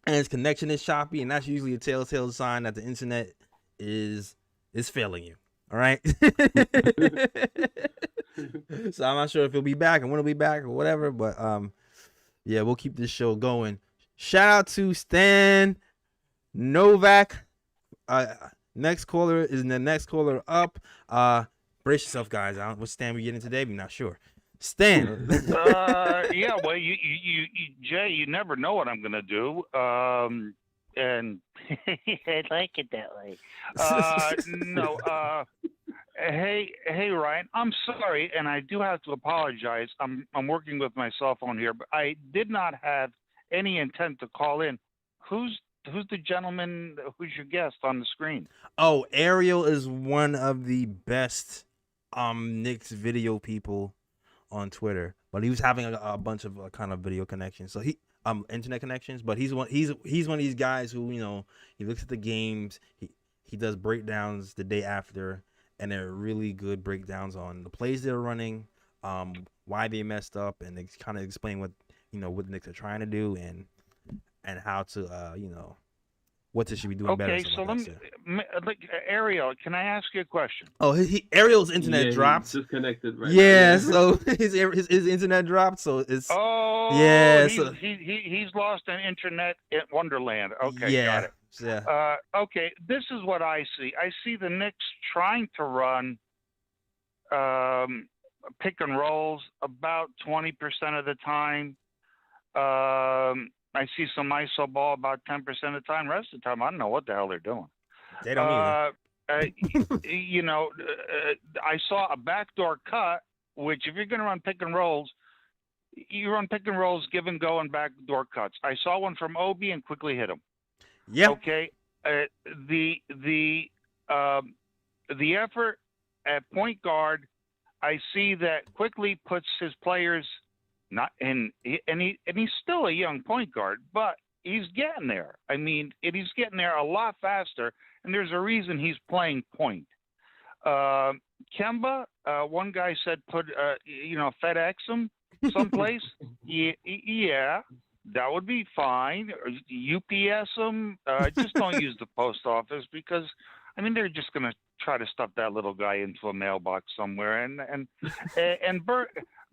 and his connection is choppy, and that's usually a telltale sign that the internet is failing you. All right. So I'm not sure if he'll be back and when he'll be back or whatever, but yeah, we'll keep this show going. Shout out to Stan Novak. Next caller is the next caller up. Brace yourself, guys. What Stan we getting today? We're not sure. Stan. Yeah, well, you Jay, you never know what I'm gonna do. And I like it that way. No. Hey, Ryan. I'm sorry, and I do have to apologize. I'm working with my cell phone here, but I did not have any intent to call in. Who's the gentleman? Who's your guest on the screen? Oh, Ariel is one of the best Knicks video people on Twitter, but he was having a bunch of kind of video connections. So he internet connections, but he's one of these guys who he looks at the games, he does breakdowns the day after, and they're really good breakdowns on the plays they're running, why they messed up, and they kind of explain what what the Knicks are trying to do and how to what they should be doing better. Okay, so let me, Ariel, can I ask you a question? Oh, Ariel's internet dropped. He's disconnected right yeah, now. So his internet dropped. So it's he's lost an internet in Wonderland. Okay, got it. Yeah. Okay, this is what I see. I see the Knicks trying to run pick and rolls about 20% of the time. I see some ISO ball about 10% of the time. The rest of the time, I don't know what the hell they're doing. They don't either. I saw a backdoor cut, which if you're going to run pick and rolls, you run pick and rolls, give and go, and backdoor cuts. I saw one from Obi and quickly hit him. Yeah. Okay. The effort at point guard, I see that quickly puts his players not in, and he's still a young point guard, but he's getting there. I mean, he's getting there a lot faster, and there's a reason he's playing point. Kemba, one guy said FedEx him someplace. Yeah, that would be fine. UPS them. Just don't use the post office because, I mean, they're just going to try to stuff that little guy into a mailbox somewhere. And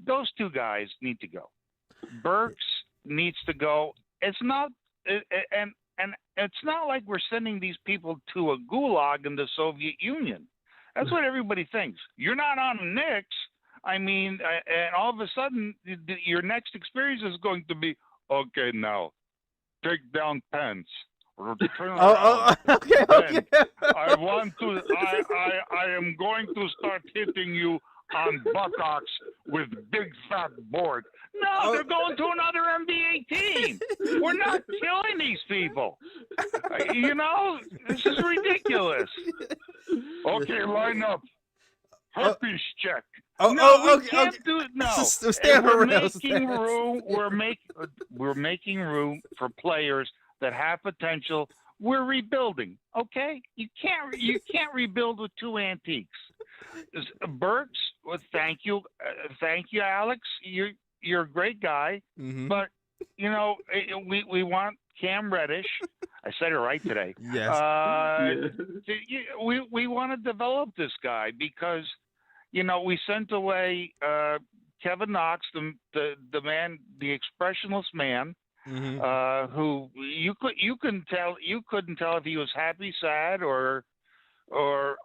those two guys need to go. Burks needs to go. It's not, and it's not like we're sending these people to a gulag in the Soviet Union. That's what everybody thinks. You're not on the Knicks. I mean, and all of a sudden, your next experience is going to be, okay, now take down pants. Okay. I am going to start hitting you on buttocks with big fat board. No, they're going to another NBA team. We're not killing these people. This is ridiculous. Okay, line up. Herpes check. We can't do it. No, we're making room for players that have potential. We're rebuilding. Okay, you can't rebuild with two antiques. Burks, well, thank you, Alex. You're a great guy, mm-hmm. but we want Cam Reddish. I said it right today. Yes. We want to develop this guy because, we sent away Kevin Knox, the man, the expressionless man, who you couldn't tell if he was happy, sad, or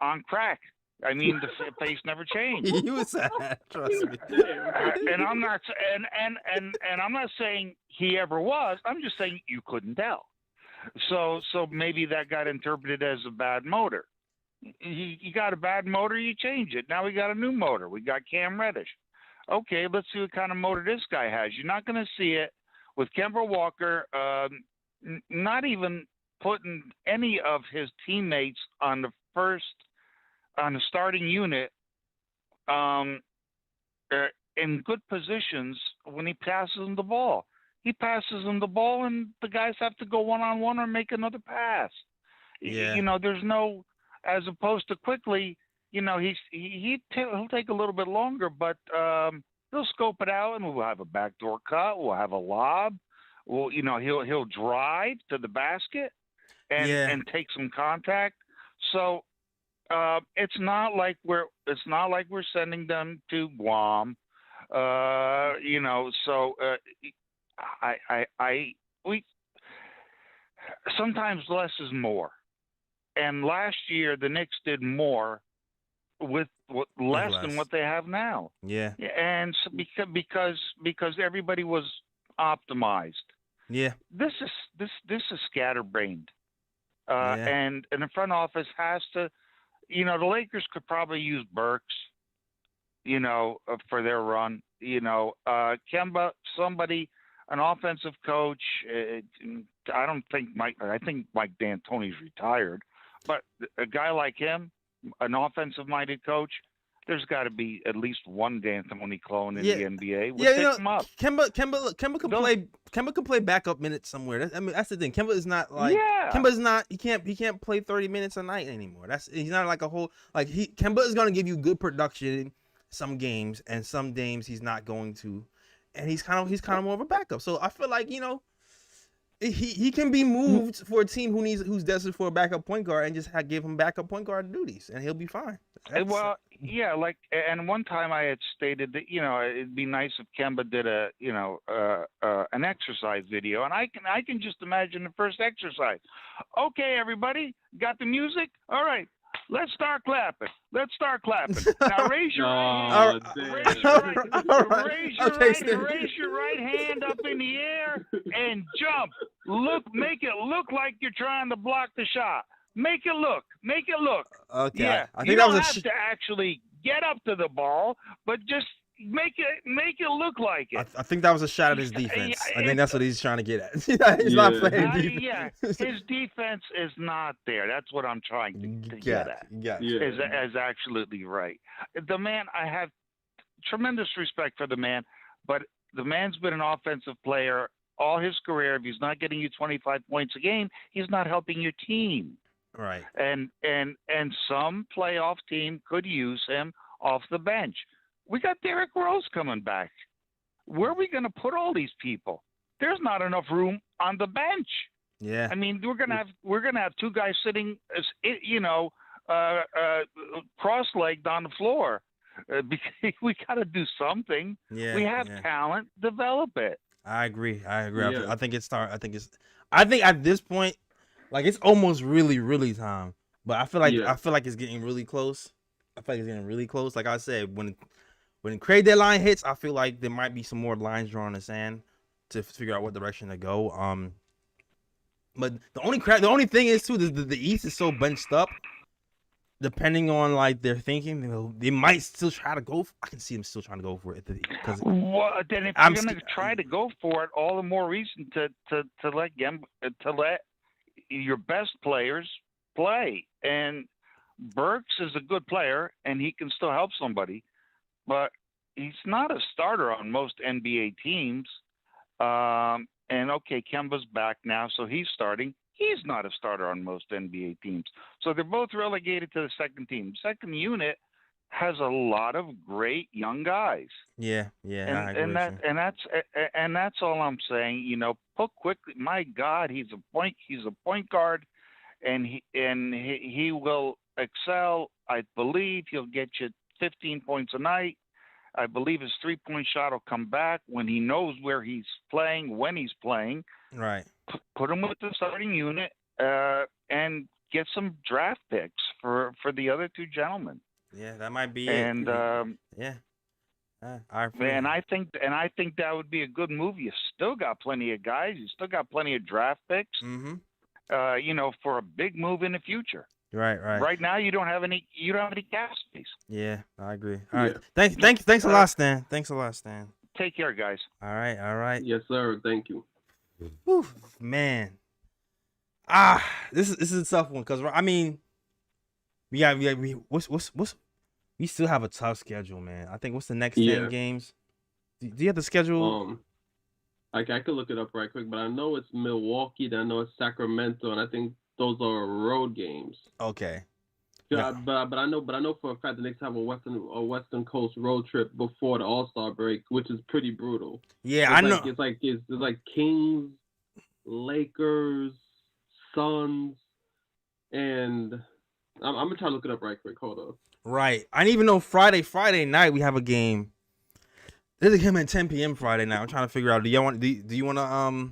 on crack. I mean, the face never changed. He was sad, trust me. And I'm not saying he ever was. I'm just saying you couldn't tell. So maybe that got interpreted as a bad motor. You got a bad motor, you change it. Now we got a new motor. We got Cam Reddish. Okay, let's see what kind of motor this guy has. You're not going to see it with Kemba Walker not even putting any of his teammates on the starting unit in good positions when he passes them the ball. He passes them the ball, and the guys have to go one-on-one or make another pass. Yeah. There's no, as opposed to quickly, he'll take a little bit longer, but he'll scope it out, and we'll have a backdoor cut. We'll have a lob. Well, he'll drive to the basket and take some contact. So it's not like we're sending them to Guam. We sometimes less is more. And last year the Knicks did more with less than what they have now. Yeah. And so because everybody was optimized. Yeah. This is scatterbrained. And the front office has to, the Lakers could probably use Burks, for their run. Kemba, somebody, an offensive coach. I think Mike D'Antoni's retired, but a guy like him, an offensive-minded coach, there's got to be at least one D'Antoni clone in the NBA. We'll pick him up. Kemba can play backup minutes somewhere. That's the thing. Kemba is not like Kemba is not. He can't play 30 minutes a night anymore. He's not like a whole Kemba is gonna give you good production some games, and some games he's not going to, and he's kind of more of a backup. So I feel like he can be moved for a team who's desperate for a backup point guard, and just give him backup point guard duties, and he'll be fine. And one time I had stated that it'd be nice if Kemba did an exercise video, and I can just imagine the first exercise. Okay, everybody, got the music? All right. Let's start clapping. Now raise your right hand. Raise your right hand up in the air and jump. Make it look like you're trying to block the shot. Make it look. Okay. Yeah. I think you that don't was have to actually get up to the ball, but just make it look like it. I think that was a shot at his defense. I think that's what he's trying to get at. He's not playing defense. His defense is not there. That's what I'm trying to get at. Is absolutely right. The man, I have tremendous respect for the man, but the man's been an offensive player all his career. If he's not getting you 25 points a game, he's not helping your team. Right. And some playoff team could use him off the bench. We got Derrick Rose coming back. Where are we going to put all these people? There's not enough room on the bench. Yeah. I mean, we're gonna have two guys sitting, cross-legged on the floor. Because we got to do something. Yeah. We have talent. Develop it. I agree. Yeah. I think at this point, it's almost really, really time. But I feel like it's getting really close. Like I said, when trade deadline hits, I feel like there might be some more lines drawn in the sand to figure out what direction to go. But the only thing is too, the East is so bunched up. Depending on their thinking, they might still try to go. I can see them still trying to go for it. Then if you're going to try to go for it, all the more reason to let your best players play. And Burks is a good player, and he can still help somebody, but he's not a starter on most NBA teams. And okay, Kemba's back now, so he's starting. He's not a starter on most NBA teams. So they're both relegated to the second team. Second unit has a lot of great young guys. Yeah, I agree And with you. and that's all I'm saying. Put quickly. My God, he's a point guard, and he will excel. I believe he'll get you 15 points a night. I believe his 3-point shot will come back when he knows where he's playing, when he's playing. Right. Put him with the starting unit, and get some draft picks for the other two gentlemen. Yeah, that might be and, it. Yeah. I agree. And I think that would be a good move. You still got plenty of guys. You still got plenty of draft picks. Mm-hmm. For a big move in the future. Right. Right now, you don't have any cap space. Yeah, I agree. All right. Thanks a lot, Stan. Thanks a lot, Stan. Take care, guys. All right. Yes, sir. Thank you. Whew, man. This is a tough one because I mean, we still have a tough schedule, man. I think what's the next 10 games? Do you have the schedule? I could look it up right quick, but I know it's Milwaukee, then I know it's Sacramento, and I think those are road games. Okay. Yeah, but I know for a fact the Knicks have a Western Coast road trip before the All-Star break, which is pretty brutal. Yeah, I know. It's like Kings, Lakers, Suns, and I'm gonna try to look it up right quick. Hold on. Right. I didn't even know Friday night we have a game. There's a game at 10 p.m. Friday night. I'm trying to figure out. Do you want to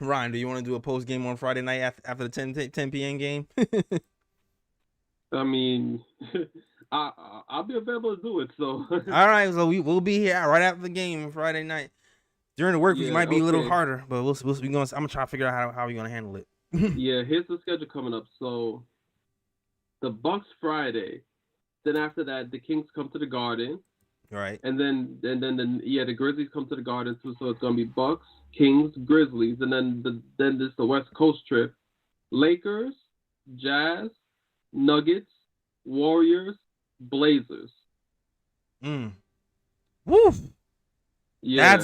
Ryan? Do you want to do a post game on Friday night after the 10 p.m. game? I mean, I'll be available to do it. So all right, so we'll be here right after the game Friday night. During the work week might be a little harder, but I'm gonna try to figure out how we're gonna handle it. Yeah, here's the schedule coming up. So the Bucks Friday, then after that the Kings come to the Garden. Right. And then the Grizzlies come to the Garden too, so it's gonna be Bucks, Kings, Grizzlies, and then this the West Coast trip. Lakers, Jazz, Nuggets, Warriors, Blazers. Woof. Yeah.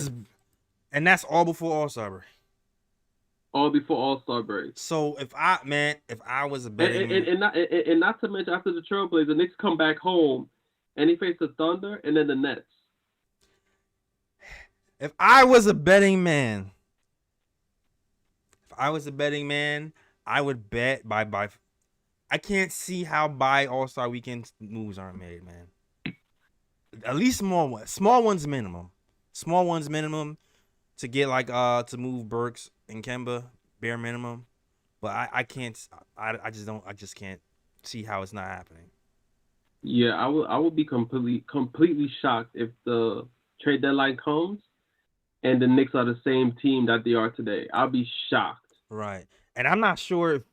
That's all before All-Star break. All before All-Star break. So if I was a betting and not to mention after the Trailblazers, the Knicks come back home and he faced the Thunder and then the Nets. If I was a betting man, I would bet by. I can't see how by All-Star weekend moves aren't made, man. At least small ones minimum. Small ones minimum to get to move Burks and Kemba, bare minimum. But I can't. I just can't see how it's not happening. Yeah, I would be completely shocked if the trade deadline comes and the Knicks are the same team that they are today. I'll be shocked. Right. And I'm not sure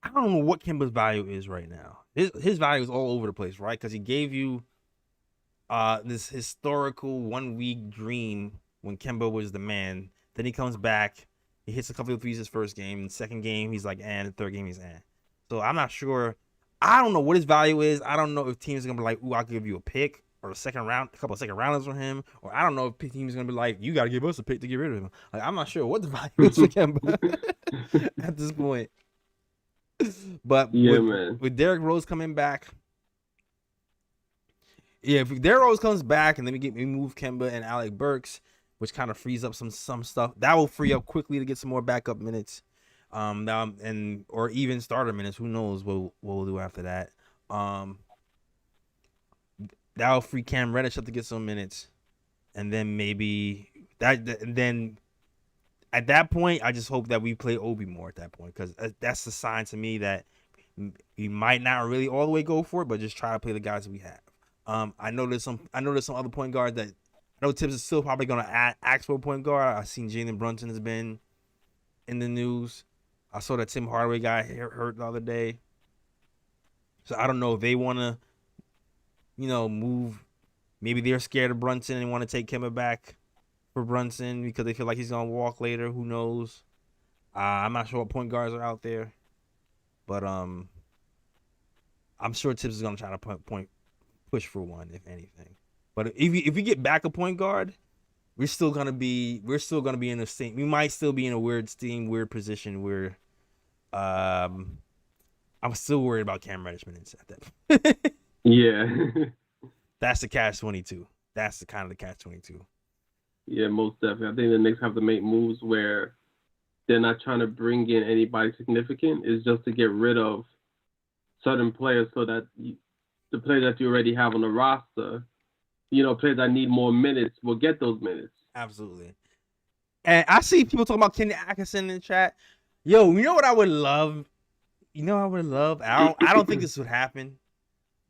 I don't know what Kemba's value is right now. His value is all over the place, right? Because he gave you this historical 1 week dream when Kemba was the man. Then he comes back, he hits a couple of threes his first game. The second game he's like, and the third game he's and. So I'm not sure. I don't know what his value is. I don't know if teams are gonna be like, ooh, I'll give you a pick or a couple of second rounders for him. Or I don't know if teams are gonna be like, you gotta give us a pick to get rid of him. Like, I'm not sure what the value is for Kemba at this point. But with Derrick Rose coming back, if Derrick Rose comes back and then we move Kemba and Alec Burks, which kind of frees up some stuff, that will free up quickly to get some more backup minutes, or even starter minutes. Who knows what we'll do after that? That'll free Cam Reddish up to get some minutes, and then maybe then. At that point, I just hope that we play Obi more at that point, because that's the sign to me that we might not really all the way go for it, but just try to play the guys we have. I know there's some other point guards that I know Tibbs is still probably gonna ask for a point guard. I've seen Jalen Brunson has been in the news. I saw that Tim Hardaway got hurt the other day, so I don't know if they want to, move. Maybe they're scared of Brunson and want to take Kemba back for Brunson because they feel like he's gonna walk later. Who knows? I'm not sure what point guards are out there, but I'm sure Tibbs is gonna try to push for one, if anything. But if we get back a point guard, we're still gonna be in the same. We might still be in a weird position where I'm still worried about Cam Reddish minutes at that. Yeah. That's the catch-22. That's the kind of the catch-22. Yeah, most definitely. I think the Knicks have to make moves where they're not trying to bring in anybody significant. It's just to get rid of certain players so that the players that you already have on the roster, players that need more minutes will get those minutes. Absolutely. And I see people talking about Kenny Atkinson in the chat. Yo, you know what I would love? I don't think this would happen,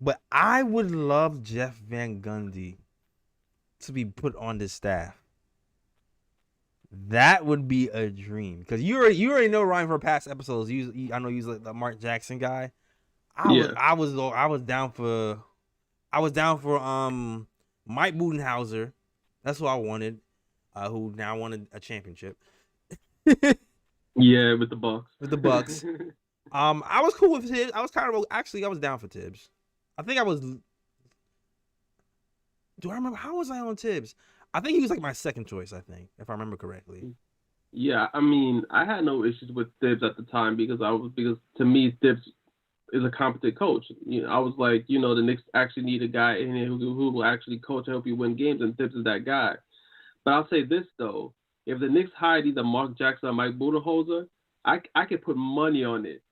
but I would love Jeff Van Gundy to be put on this staff. That would be a dream, because you already know Ryan for past episodes. I know he's like the Mark Jackson guy. I was down for Mike Budenhauser. That's who I wanted. Who now wanted a championship. Yeah, with the Bucks. With the Bucks. I was cool with Tibbs. I was down for Tibbs. I think I was. Do I remember how was I on Tibbs? I think he was like my second choice, I think, if I remember correctly. Yeah, I mean, I had no issues with Tibbs at the time because to me Tibbs is a competent coach. I was like, the Knicks actually need a guy in here who will actually coach and help you win games, and Tibbs is that guy. But I'll say this though, if the Knicks hired either Mark Jackson or Mike Budenholzer, I could put money on it.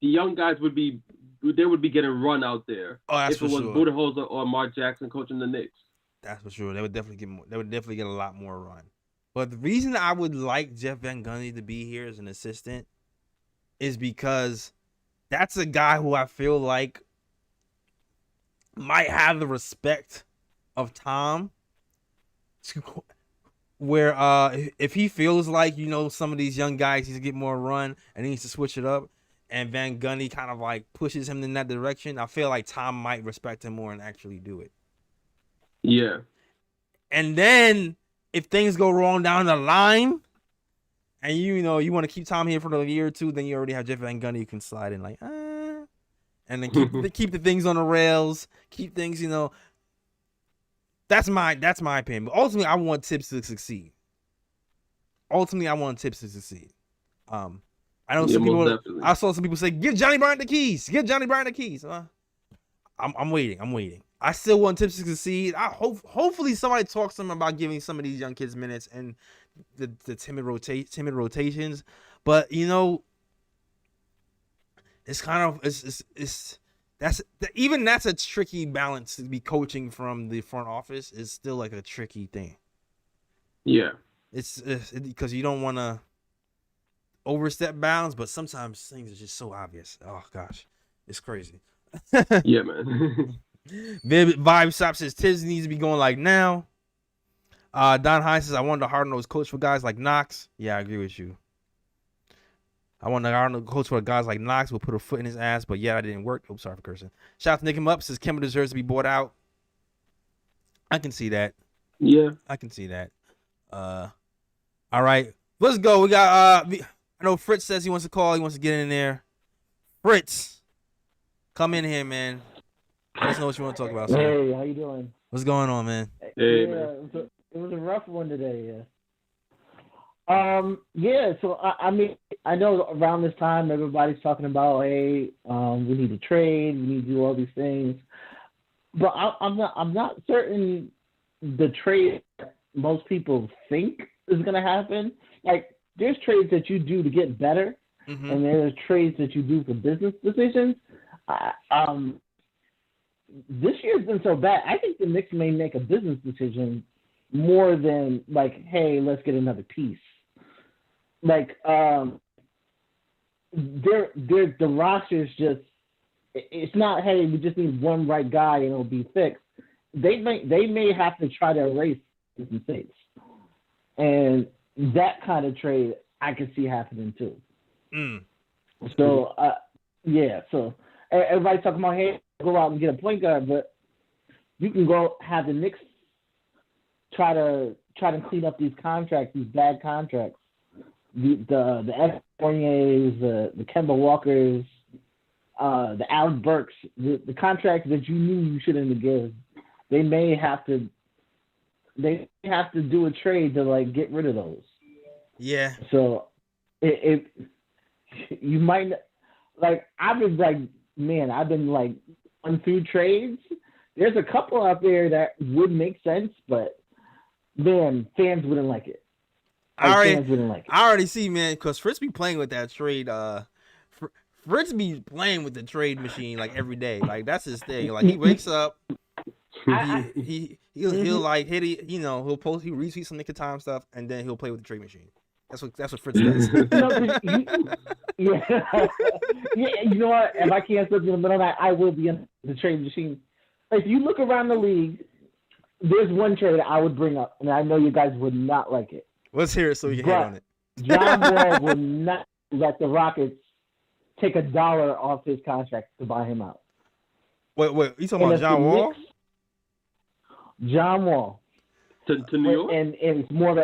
The young guys would be getting run out there. Oh, that's if it was sure. Budenholzer or Mark Jackson coaching the Knicks. That's for sure. They would definitely get a lot more run. But the reason I would like Jeff Van Gundy to be here as an assistant is because that's a guy who I feel like might have the respect of Tom. Where if he feels like, some of these young guys need to get more run and he needs to switch it up, and Van Gundy kind of like pushes him in that direction, I feel like Tom might respect him more and actually do it. Yeah. And then if things go wrong down the line and you want to keep Tom here for another year or two, then you already have Jeff Van Gundy who can slide in and then keep the things on the rails, keep things, That's my opinion. But ultimately, I want Tibbs to succeed. I know some people. Definitely. I saw some people say, "Give Johnny Bryant the keys. I'm waiting. I still want Tibbs to succeed. Hopefully somebody talks to him about giving some of these young kids minutes and the timid rotations. But it's kind of that's a tricky balance to be coaching from the front office. Is still like a tricky thing. Yeah, it's because you don't want to overstep bounds, but sometimes things are just so obvious. Oh gosh, it's crazy. Yeah, man. Vibe Stop says Tibbs needs to be going like now. Don Hines says I want a hard-nosed coach for guys like Knox. Yeah, I agree with you. I want a hard-nosed coach for guys like Knox. Will put a foot in his ass, but yeah, that didn't work. Oh, sorry for cursing. Shout out to Nick him up. Says Kemba deserves to be bought out. I can see that. Yeah, I can see that. All right, let's go. We got I know Fritz says he wants to call. He wants to get in there. Fritz, come in here, man. Let us know what you want to talk about. Hey, how you doing? What's going on, man? Hey, yeah, man. It was a rough one today. Yeah. So I mean, I know around this time everybody's talking about, hey, we need to trade, we need to do all these things, but I'm not certain the trade most people think is going to happen. Like, there's trades that you do to get better, and there's trades that you do for business decisions. This year's been so bad. I think the Knicks may make a business decision more than like, hey, let's get another piece. Like, the roster's just, it's not, hey, we just need one right guy and it'll be fixed. They may have to try to erase his mistakes, and that kind of trade I can see happening too. So yeah, so everybody's talking about, hey, go out and get a point guard, but you can go have the Knicks try to clean up these contracts, these bad contracts, the F. Fourniers, the Kemba Walkers, the Al Burks, the contracts that you knew you shouldn't have given. They may have to do a trade to like get rid of those. Yeah. So you might like, I've been like run through trades. There's a couple out there that would make sense, but man, fans wouldn't like it. Fans wouldn't like it. I already see, man, because Fritz be playing with that trade. Fritz be playing with the trade machine like every day. Like that's his thing. Like he wakes up, he'll like hit it, he'll post, he'll retweet some Nick of Time stuff, and then he'll play with the trade machine. That's what Fritz does. Yeah, you know what? If I can't slip in the middle of that, I will be in the trade machine. If you look around the league, there's one trade I would bring up, and I know you guys would not like it. Let's hear it so we can hit on it. John Wall will not let the Rockets take $1 off his contract to buy him out. Wait, you talking about John Wall? Knicks, John Wall. To New York? And it's more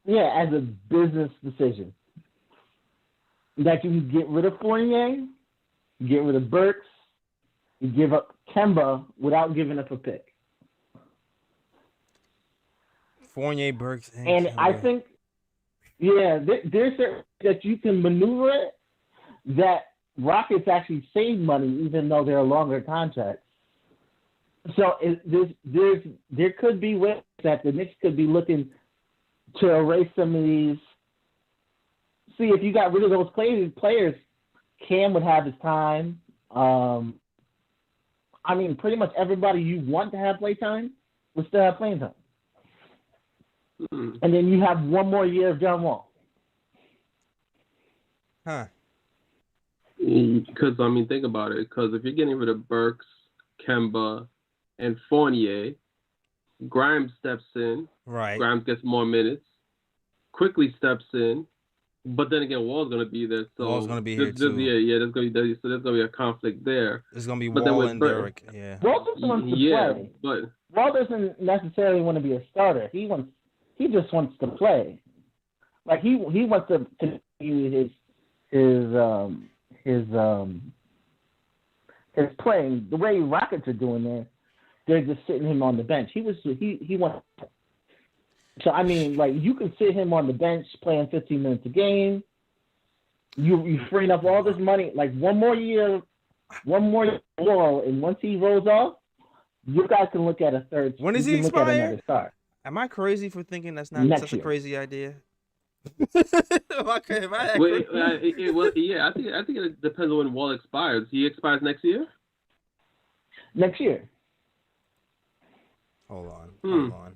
as a business decision. That you can get rid of Fournier, get rid of Burks, you give up Kemba without giving up a pick. Fournier, Burks, and Kemba. I think, there's certain that you can maneuver it that Rockets actually save money even though they're longer contracts. So there could be ways that the Knicks could be looking to erase some of these. See, if you got rid of those players, Cam would have his time. Pretty much everybody you want to have play time would still have playing time. And then you have one more year of John Wall. Huh. Because, think about it. Because if you're getting rid of Burks, Kemba, and Fournier, Grimes steps in. Right. Grimes gets more minutes. Quickly steps in. But then again, Wall's going to be there. So Wall's going to be here, too. There's going to be a conflict there. There's going to be Wall and Derek. Yeah. Wall just wants to play. But Wall doesn't necessarily want to be a starter. He just wants to play. Like he wants to continue his playing the way Rockets are doing there. They're just sitting him on the bench. He wants. So you can sit him on the bench playing 15 minutes a game. You freeing up all this money. Like one more year, Wall, and once he rolls off, you guys can look at a third. When does he expire? Look at another star. Am I crazy for thinking that's not such a crazy idea? I think it depends on when Wall expires. He expires next year? Next year. Hold on.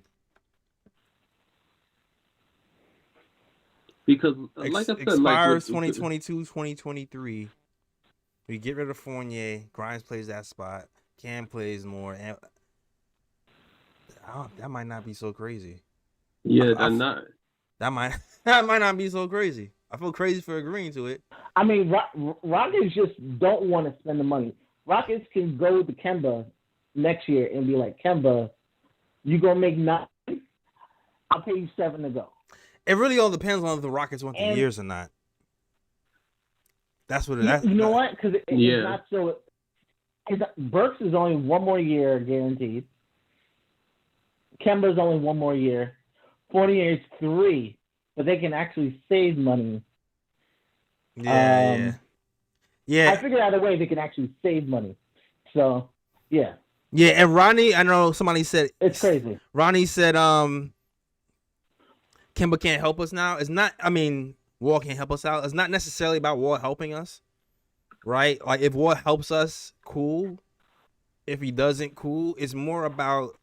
Because, like I said, expires 2022, 2023. We get rid of Fournier. Grimes plays that spot. Cam plays more. And that might not be so crazy. Yeah, that might not be so crazy. I feel crazy for agreeing to it. Rockets just don't want to spend the money. Rockets can go to Kemba next year and be like, Kemba, you gonna make 9? I'll pay you 7 to go. It really all depends on if the Rockets want the years or not. That's what it is. You know what? Because it's not so. Burks is only 1 more year guaranteed. Kemba's only 1 more year. Fournier is 3, but they can actually save money. Yeah. I figured out a way they can actually save money. So, yeah. Yeah, and Ronnie, I know somebody said it's crazy. Ronnie said, Kemba can't help us now. It's not. Wall can't help us out. It's not necessarily about Wall helping us, right? Like if Wall helps us, cool. If he doesn't, cool. It's more about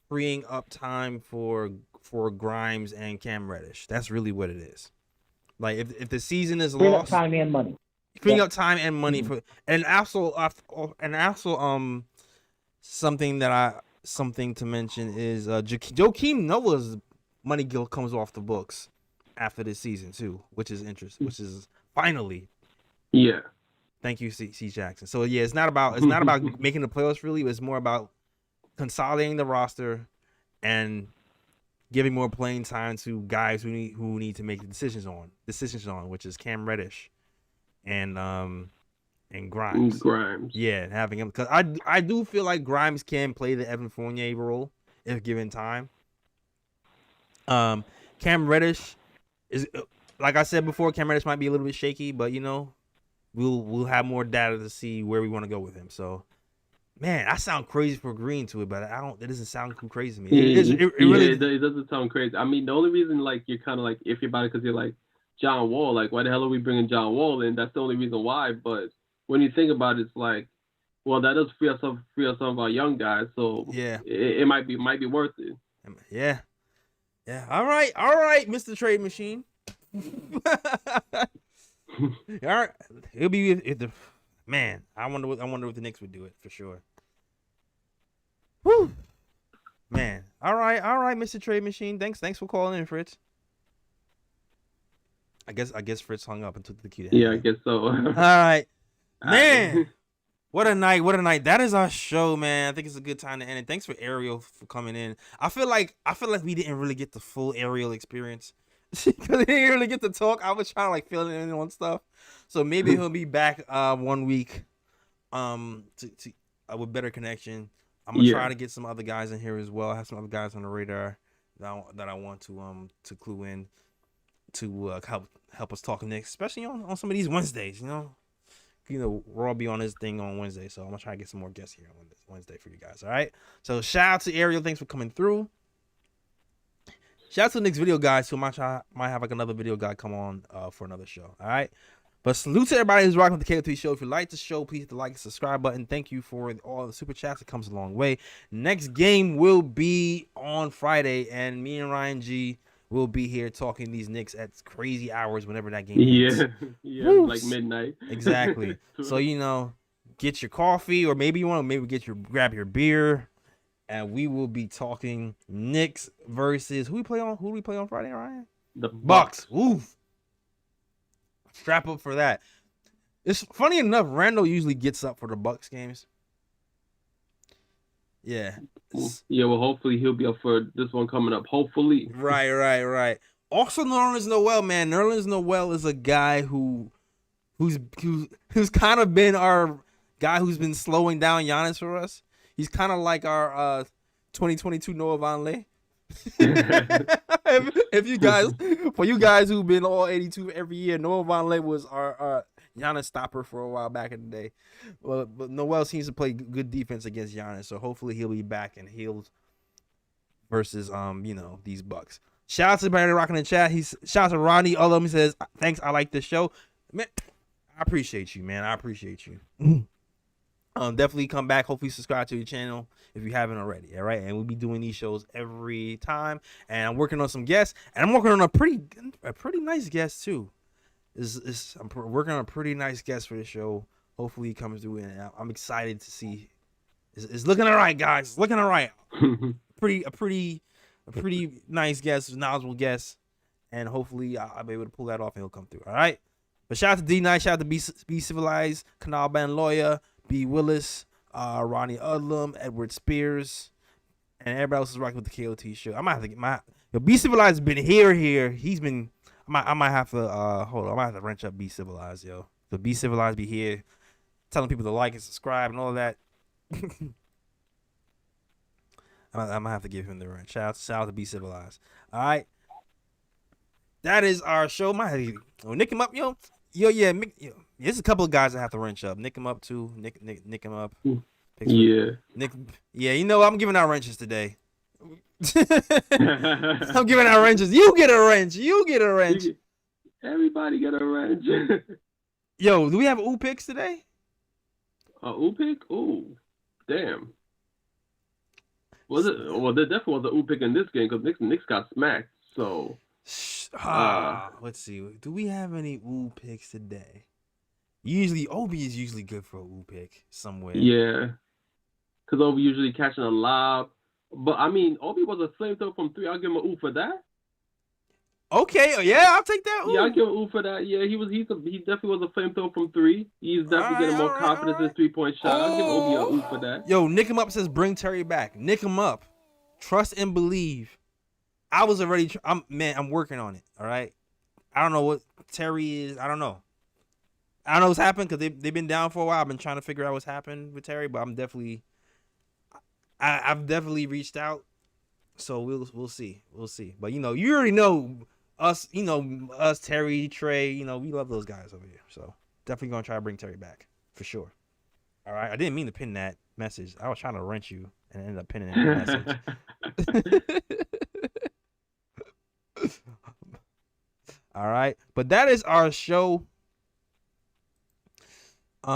freeing up time for Grimes and Cam Reddish. That's really what it is. Like if the season is freeing lost, up time and money. Freeing up time and money for and also something to mention is Joakim Noah's money comes off the books after this season too, which is interesting. Which is finally, yeah. Thank you, C. Jackson. So yeah, it's not about making the playoffs really. It's more about consolidating the roster and giving more playing time to guys who need to make decisions on, which is Cam Reddish and Grimes. Yeah, having him because I do feel like Grimes can play the Evan Fournier role if given time. Cam Reddish is, like I said before, Cam Reddish might be a little bit shaky, but we'll have more data to see where we want to go with him. So, man, I sound crazy for agreeing to it, but I don't. It doesn't sound too crazy to me. It doesn't sound crazy. I mean, the only reason like you're kind of like iffy about it because you're like John Wall. Like, why the hell are we bringing John Wall in? That's the only reason why. But when you think about it, it's like, well, that does free up some of our young guys. So yeah, it might be worth it. Yeah. All right, Mr. Trade Machine. All right, it'll be if the man. I wonder what the Knicks would do it for sure. Whew. Man. All right, Mr. Trade Machine. Thanks for calling in, Fritz. I guess Fritz hung up and took the key. Yeah, I guess so. All right, man. What a night. That is our show, man. I think it's a good time to end it. Thanks for Ariel for coming in. I feel like we didn't really get the full Ariel experience because he didn't really get to talk. I was trying to like fill in on stuff. So maybe he'll be back 1 week with better connection. I'm gonna try to get some other guys in here as well. I have some other guys on the radar that I want to clue in to help us talk Knicks, especially on some of these Wednesdays, Raw be on his thing on Wednesday, so I'm gonna try to get some more guests here on Wednesday for you guys. All right. So shout out to Ariel, thanks for coming through. Shout out to the Knicks video guys who might have like another video guy come on for another show. All right. But salute to everybody who's rocking with the KOT show. If you like the show, please hit the like and subscribe button. Thank you for all the super chats. It comes a long way. Next game will be on Friday, and me and Ryan G will be here talking these Knicks at crazy hours whenever that game ends. Yeah, like midnight. Exactly. So get your coffee, or maybe you want to grab your beer, and we will be talking Knicks versus who do we play on Friday, Ryan? The Bucks. Oof. Strap up for that. It's funny enough, Randle usually gets up for the Bucks games. Yeah. Yeah, well, hopefully he'll be up for this one coming up. Hopefully. Right. Also, Nerlens Noel, man. Nerlens Noel is a guy who's kind of been our guy who's been slowing down Giannis for us. He's kind of like our 2022 Noah Vonleh. if you guys who've been all 82 every year, Noah Vonleh was our Giannis stopper for a while back in the day. Well, but Noel seems to play good defense against Giannis, so hopefully he'll be back and healed versus these Bucks. Shout out to everybody rocking in the chat. Shout out to Ronnie. All of them says thanks. I like this show, man. I appreciate you, man. I appreciate you. Definitely come back. Hopefully subscribe to the channel if you haven't already. All right, and we'll be doing these shows every time. And I'm working on some guests, and I'm working on a pretty nice guest too. I'm working on a pretty nice guest for the show. Hopefully he comes through, and I'm excited to see. It's looking all right, guys. It's looking all right. A pretty nice guest, knowledgeable guest, and hopefully I'll be able to pull that off and he'll come through. All right. But shout out to D9, shout out to Be Civilized, Canal Band Lawyer, B Willis, Ronnie Udlum, Edward Spears, and everybody else is rocking with the KOT show. I might have to get Be Civilized has been here. He's been. I might have to hold on. I might have to wrench up Be Civilized, yo. So Be Civilized be here, telling people to like and subscribe and all of that. I might have to give him the wrench. Shout out to Be Civilized. All right. That is our show. Nick him up, yo. Yeah. There's a couple of guys that have to wrench up. Nick him up too. Nick him up. Yeah. Nick. Yeah, I'm giving out wrenches today. I'm giving out wrenches. You get a wrench. Everybody get a wrench. Yo, do we have ooh picks today? Ooh pick? Ooh, damn. Was it? Well, there definitely was an ooh pick in this game because Knicks got smacked. So. Let's see. Do we have any ooh picks today? Usually, Obi is usually good for a ooh pick somewhere. Yeah, because Obi usually catching a lob. But I mean, Obi was a flamethrower from 3. I'll give him an ooh for that. Okay, yeah, I'll take that. Ooh. Yeah, I'll give him an ooh for that. Yeah, he definitely was a flamethrower from 3. He's definitely getting more confidence in 3-point shot. I'll give Obi an ooh for that. Yo, Nick him up says bring Terry back. Nick him up. Trust and believe. I was already. I'm working on it. All right. I don't know what Terry is. I don't know what's happened because they've been down for a while. I've been trying to figure out what's happened with Terry, but I'm definitely. I've definitely reached out, so we'll see. But you already know us. Us, Terry, Trey. We love those guys over here. So definitely gonna try to bring Terry back for sure. All right, I didn't mean to pin that message. I was trying to wrench you and ended up pinning the message. All right, but that is our show. Ad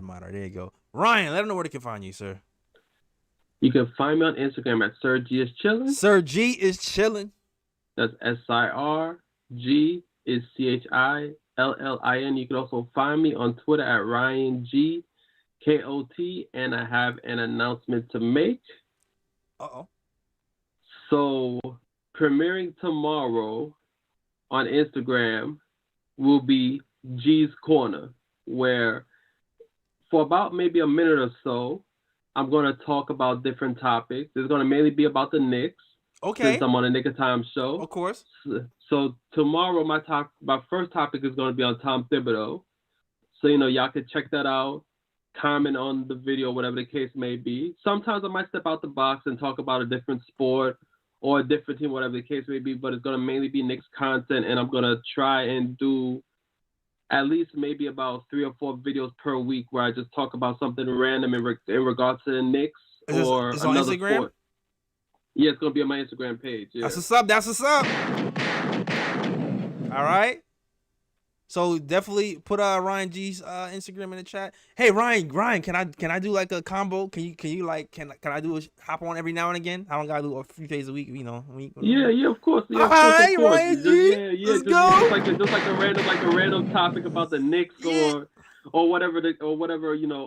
modder, there you go. Ryan, let them know where they can find you, sir. You can find me on Instagram at Sir G is chillin'. Sir G is chillin'. That's SIR. G is CHILLIN. You can also find me on Twitter at Ryan G KOT, and I have an announcement to make. So, premiering tomorrow on Instagram will be G's Corner, where for about maybe a minute or so, I'm going to talk about different topics. It's going to mainly be about the Knicks. Okay. Since I'm on the Knick of Time show. Of course. So tomorrow, my first topic is going to be on Tom Thibodeau. So, y'all can check that out, comment on the video, whatever the case may be. Sometimes I might step out the box and talk about a different sport or a different team, whatever the case may be, but it's going to mainly be Knicks content, and I'm going to try and do at least maybe about 3 or 4 videos per week where I just talk about something random in regards to the Knicks or is another on Instagram? sport. Yeah, it's going to be on my Instagram page. Yeah. That's what's up. All right. So definitely put Ryan G's Instagram in the chat. Hey Ryan, can I do like a combo? Can you like can I do a hop on every now and again? I don't gotta do a few days a week, Yeah, of course. Yeah, all right, Ryan G. Let's go. Just like a random topic about the Knicks or whatever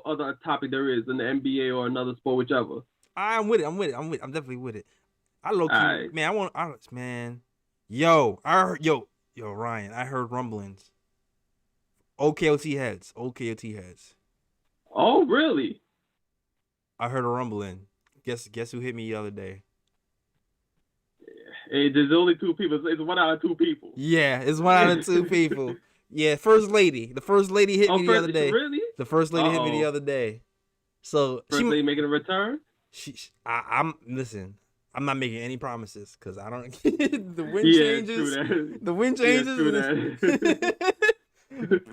other topic there is in the NBA or another sport, whichever. I'm with it. I'm definitely with it. I low key, man. Yo, Ryan, I heard rumblings. OKOT heads. Oh, really? I heard a rumbling. Guess who hit me the other day? Hey, there's only 2 people. It's 1 out of 2 people. Yeah, it's 1 out of 2 people. Yeah, First Lady. The First Lady hit me the other day. Really? The First Lady hit me the other day. So First Lady making a return? Listen. I'm not making any promises because I don't. The wind changes. The wind changes.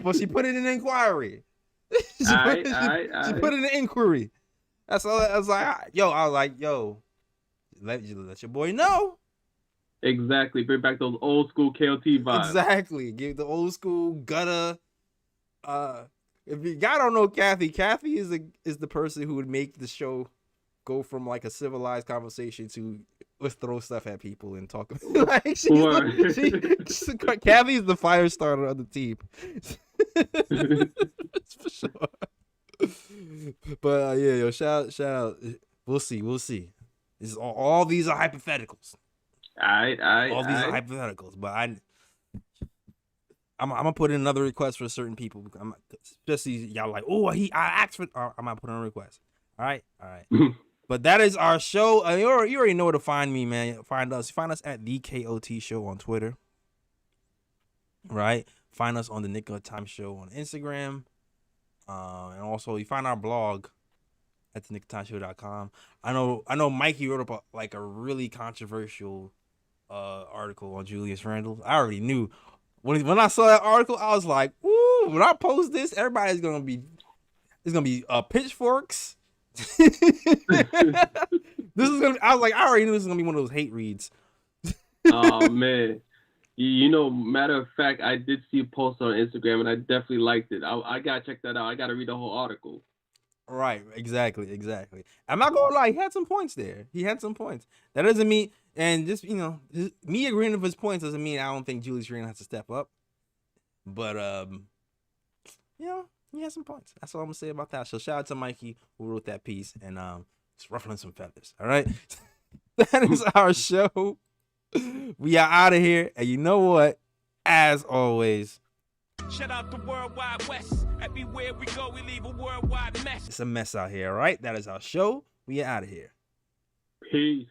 Well, she put it in inquiry. She put it in inquiry. That's all. I was like, yo, let your boy know. Exactly. Bring back those old school KOT vibes. Exactly. Give the old school gutter. If you guys don't know Kathy is the person who would make the show go from like a civilized conversation to let's throw stuff at people and talk. Like Kathy's the fire starter of the team. For sure. But yeah, yo, shout out. We'll see. This is all these are hypotheticals. All these are hypotheticals, but I'm gonna put in another request for certain people. Especially y'all like, I asked for. I'm gonna put in a request. All right. But that is our show. You already know where to find me, man. Find us at the KOT Show on Twitter. Right. Find us on the Knick of Time Show on Instagram. And also you find our blog at theknickoftimeshow.com. I know Mikey wrote up a really controversial article on Julius Randle. I already knew when I saw that article, I was like, "Ooh!" When I post this, everybody's gonna be pitchforks. This is gonna. I was like, I already knew this was gonna be one of those hate reads. Oh man, matter of fact, I did see a post on Instagram and I definitely liked it. I gotta check that out. I gotta read the whole article. Right, exactly. I'm not gonna lie, he had some points there. That doesn't mean, and just me agreeing with his points doesn't mean I don't think Julius Randle has to step up. But he has some points. That's all I'm gonna say about that. So shout out to Mikey who wrote that piece and it's ruffling some feathers. All right, that is our show. We are out of here, and you know what? As always, shout out the Worldwide West. Everywhere we go, we leave a worldwide mess. It's a mess out here. All right, that is our show. We are out of here. Peace.